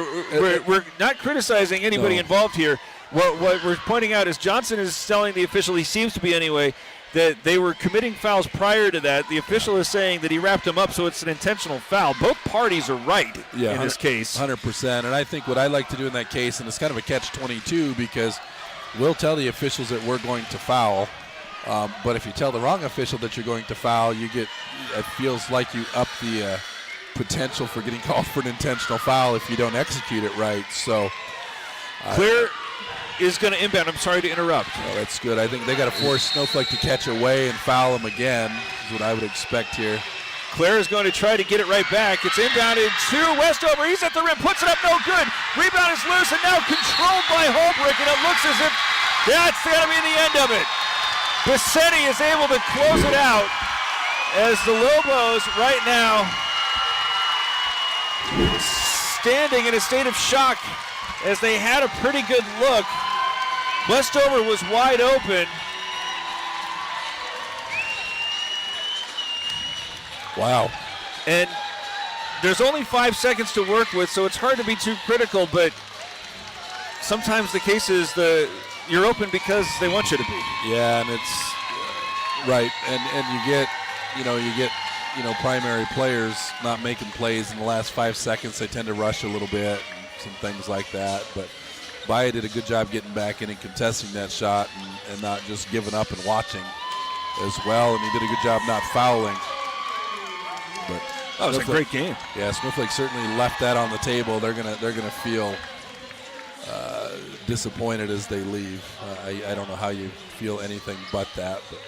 we're not criticizing anybody involved here. what we're pointing out is Johnson is telling the official, he seems to be anyway, that they were committing fouls prior to that. The official is saying that he wrapped him up, so it's an intentional foul. Both parties are right in this case. 100%. And I think what I like to do in that case, and it's kind of a catch-22 because we'll tell the officials that we're going to foul, but if you tell the wrong official that you're going to foul, it feels like you up the potential for getting called for an intentional foul if you don't execute it right. So Clear is going to inbound. I'm sorry to interrupt. Oh, that's good. I think they got to force Snowflake to catch away and foul him again is what I would expect here. Claire is going to try to get it right back. It's inbounded to Westover. He's at the rim, puts it up, no good. Rebound is loose and now controlled by Holbrook, and it looks as if that's going to be the end of it. Bassetti is able to close it out as the Lobos right now standing in a state of shock as they had a pretty good look. Westover was wide open. Wow. And there's only 5 seconds to work with, so it's hard to be too critical, but sometimes the case is you're open because they want you to be. Yeah, and it's right. And you get primary players not making plays in the last 5 seconds. They tend to rush a little bit and some things like that, but Baia did a good job getting back in and contesting that shot and not just giving up and watching as well, and he did a good job not fouling. But that was a great game. Yeah, Snowflake certainly left that on the table. They're gonna feel disappointed as they leave. I don't know how you feel anything but that. But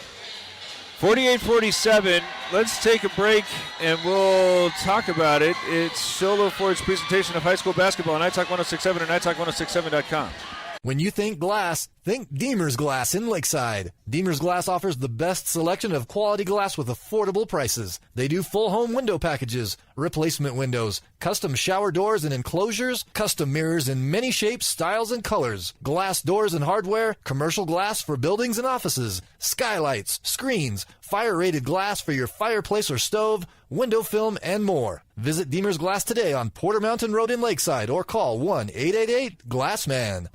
48-47. Let's take a break and we'll talk about it. It's Sholo Ford's presentation of high school basketball on iTalk 106.7 and iTalk106.7.com. When you think glass, think Deemer's Glass in Lakeside. Deemer's Glass offers the best selection of quality glass with affordable prices. They do full home window packages, replacement windows, custom shower doors and enclosures, custom mirrors in many shapes, styles, and colors, glass doors and hardware, commercial glass for buildings and offices, skylights, screens, fire-rated glass for your fireplace or stove, window film, and more. Visit Deemer's Glass today on Porter Mountain Road in Lakeside or call 1-888-GLASSMAN.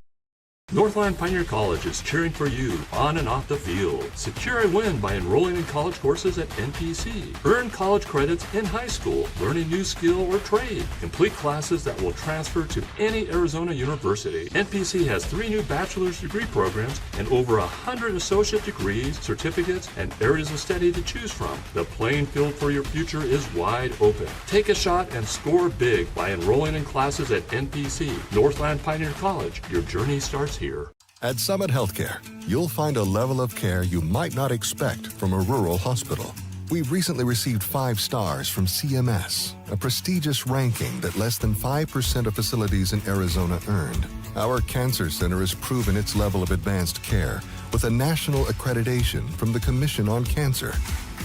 Northland Pioneer College is cheering for you on and off the field. Secure a win by enrolling in college courses at NPC. Earn college credits in high school, learn a new skill or trade. Complete classes that will transfer to any Arizona university. NPC has 3 new bachelor's degree programs and over 100 associate degrees, certificates, and areas of study to choose from. The playing field for your future is wide open. Take a shot and score big by enrolling in classes at NPC. Northland Pioneer College. Your journey starts here. At Summit Healthcare, you'll find a level of care you might not expect from a rural hospital. We recently received 5 stars from CMS, a prestigious ranking that less than 5% of facilities in Arizona earned. Our cancer center has proven its level of advanced care with a national accreditation from the Commission on Cancer.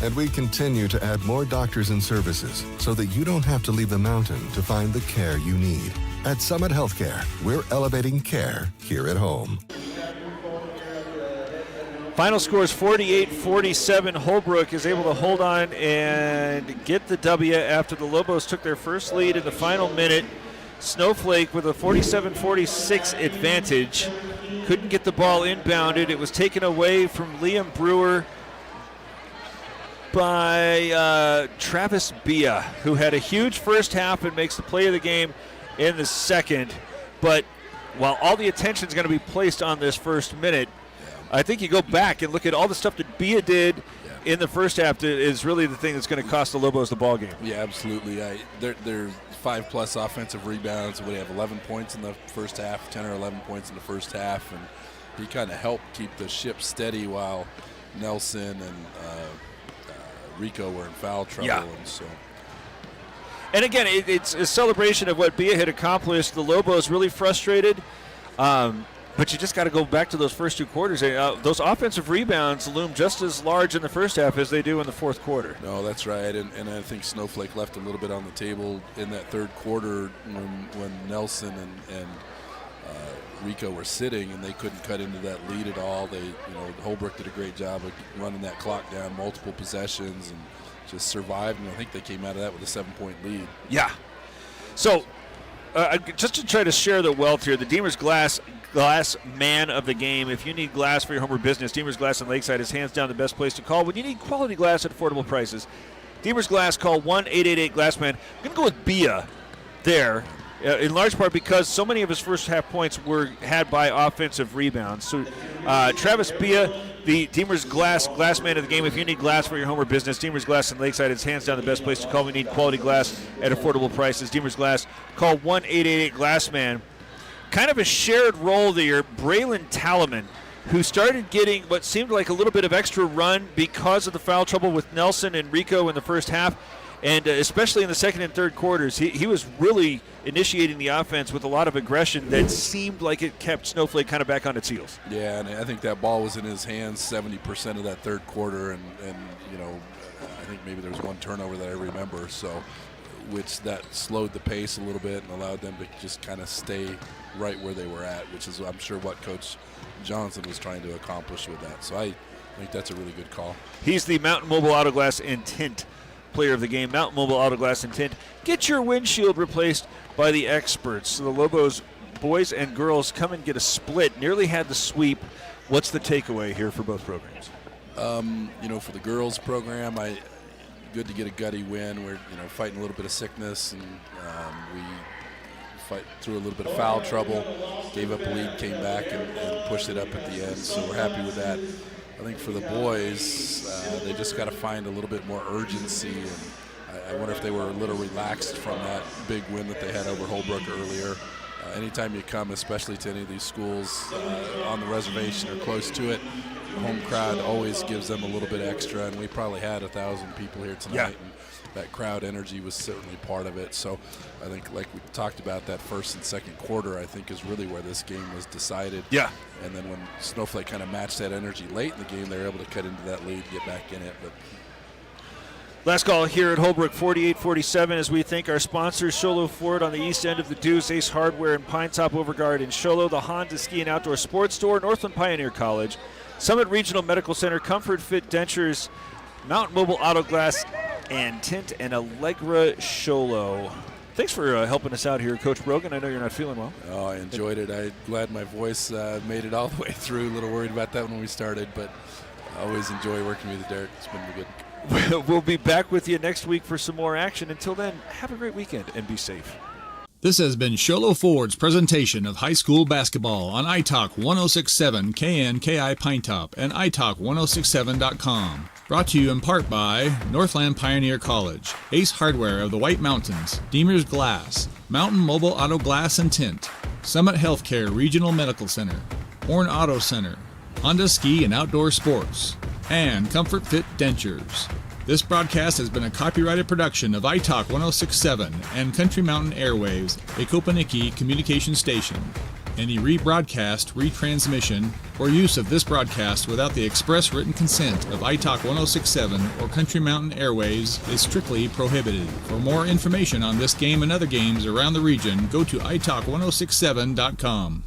And we continue to add more doctors and services so that you don't have to leave the mountain to find the care you need. At Summit Healthcare, we're elevating care here at home. Final score is 48-47. Holbrook is able to hold on and get the W after the Lobos took their first lead in the final minute. Snowflake with a 47-46 advantage. Couldn't get the ball inbounded. It was taken away from Liam Brewer by Travis Bia, who had a huge first half and makes the play of the game in the second. But while all the attention is going to be placed on this first minute, I think you go back and look at all the stuff that Bia did in the first half is really the thing that's going to cost the Lobos the ball game. Yeah, absolutely. They're 5+ offensive rebounds. We have 11 points in the first half, 10 or 11 points in the first half, and he kind of helped keep the ship steady while Nelson and Rico were in foul trouble. Yeah. And again, it's a celebration of what Bia had accomplished. The Lobos really frustrated, but you just got to go back to those first 2 quarters. Those offensive rebounds loom just as large in the first half as they do in the fourth quarter. No, that's right, and I think Snowflake left a little bit on the table in that third quarter when Nelson and Rico were sitting and they couldn't cut into that lead at all. Holbrook did a great job of running that clock down, multiple possessions, and just survived, and I think they came out of that with a 7-point lead. Yeah. So just to try to share the wealth here, the Deemer's Glass man of the game. If you need glass for your home or business, Deemer's Glass in Lakeside is hands down the best place to call when you need quality glass at affordable prices. Deemer's Glass, call 1-888-GLASSMAN. I'm going to go with Bia there, in large part because so many of his first half points were had by offensive rebounds. So Travis Bia, the Deemer's Glass man of the game. If you need glass for your home or business, Deemer's Glass in Lakeside is hands down the best place to call. We need quality glass at affordable prices. Deemer's Glass, call 1-888-GLASSMAN. Kind of a shared role there, Braylon Talaman, who started getting what seemed like a little bit of extra run because of the foul trouble with Nelson and Rico in the first half. And especially in the second and third quarters, he was really initiating the offense with a lot of aggression that seemed like it kept Snowflake kind of back on its heels. Yeah, and I think that ball was in his hands 70% of that third quarter, and I think maybe there was one turnover that I remember, so which that slowed the pace a little bit and allowed them to just kind of stay right where they were at, which is, I'm sure, what Coach Johnson was trying to accomplish with that. So I think that's a really good call. He's the Mountain Mobile Auto Glass and Tint player of the game. Mountain Mobile Auto Glass and Tint. Get your windshield replaced by the experts. So the Lobos boys and girls come and get a split. Nearly had the sweep. What's the takeaway here for both programs? For the girls program, good to get a gutty win. We're fighting a little bit of sickness, and we fight through a little bit of foul trouble. Gave up a lead, came back, and pushed it up at the end. So we're happy with that. I think for the boys, they just got to find a little bit more urgency, and I wonder if they were a little relaxed from that big win that they had over Holbrook earlier. Anytime you come, especially to any of these schools on the reservation or close to it, the home crowd always gives them a little bit extra, and we probably had 1,000 people here tonight. Yeah. And that crowd energy was certainly part of it. So I think, like we talked about, that first and second quarter, I think, is really where this game was decided. Yeah. And then when Snowflake kind of matched that energy late in the game, they were able to cut into that lead, get back in it. But last call here at Holbrook, 48-47, as we thank our sponsors, Sholo Ford on the east end of the Deuce, Ace Hardware and Pine Top Overguard in Sholo, the Honda Ski and Outdoor Sports Store, Northland Pioneer College, Summit Regional Medical Center, Comfort Fit Dentures, Mountain Mobile Auto Glass and Tint, and Allegra Sholo. Thanks for helping us out here, Coach Brogan. I know you're not feeling well. Oh, I enjoyed it. I'm glad my voice made it all the way through. A little worried about that when we started, but I always enjoy working with you, Derek. It's been good. We'll be back with you next week for some more action. Until then, have a great weekend and be safe. This has been Sholo Ford's presentation of high school basketball on iTalk 106.7 KNKI Pinetop and iTalk1067.com. Brought to you in part by Northland Pioneer College, Ace Hardware of the White Mountains, Deemer's Glass, Mountain Mobile Auto Glass and Tint, Summit Healthcare Regional Medical Center, Horn Auto Center, Honda Ski and Outdoor Sports, and Comfort Fit Dentures. This broadcast has been a copyrighted production of iTalk 106.7 and Country Mountain Airwaves, a Kopaniki communication station. Any rebroadcast, retransmission, or use of this broadcast without the express written consent of iTalk 106.7 or Country Mountain Airwaves is strictly prohibited. For more information on this game and other games around the region, go to iTalk1067.com.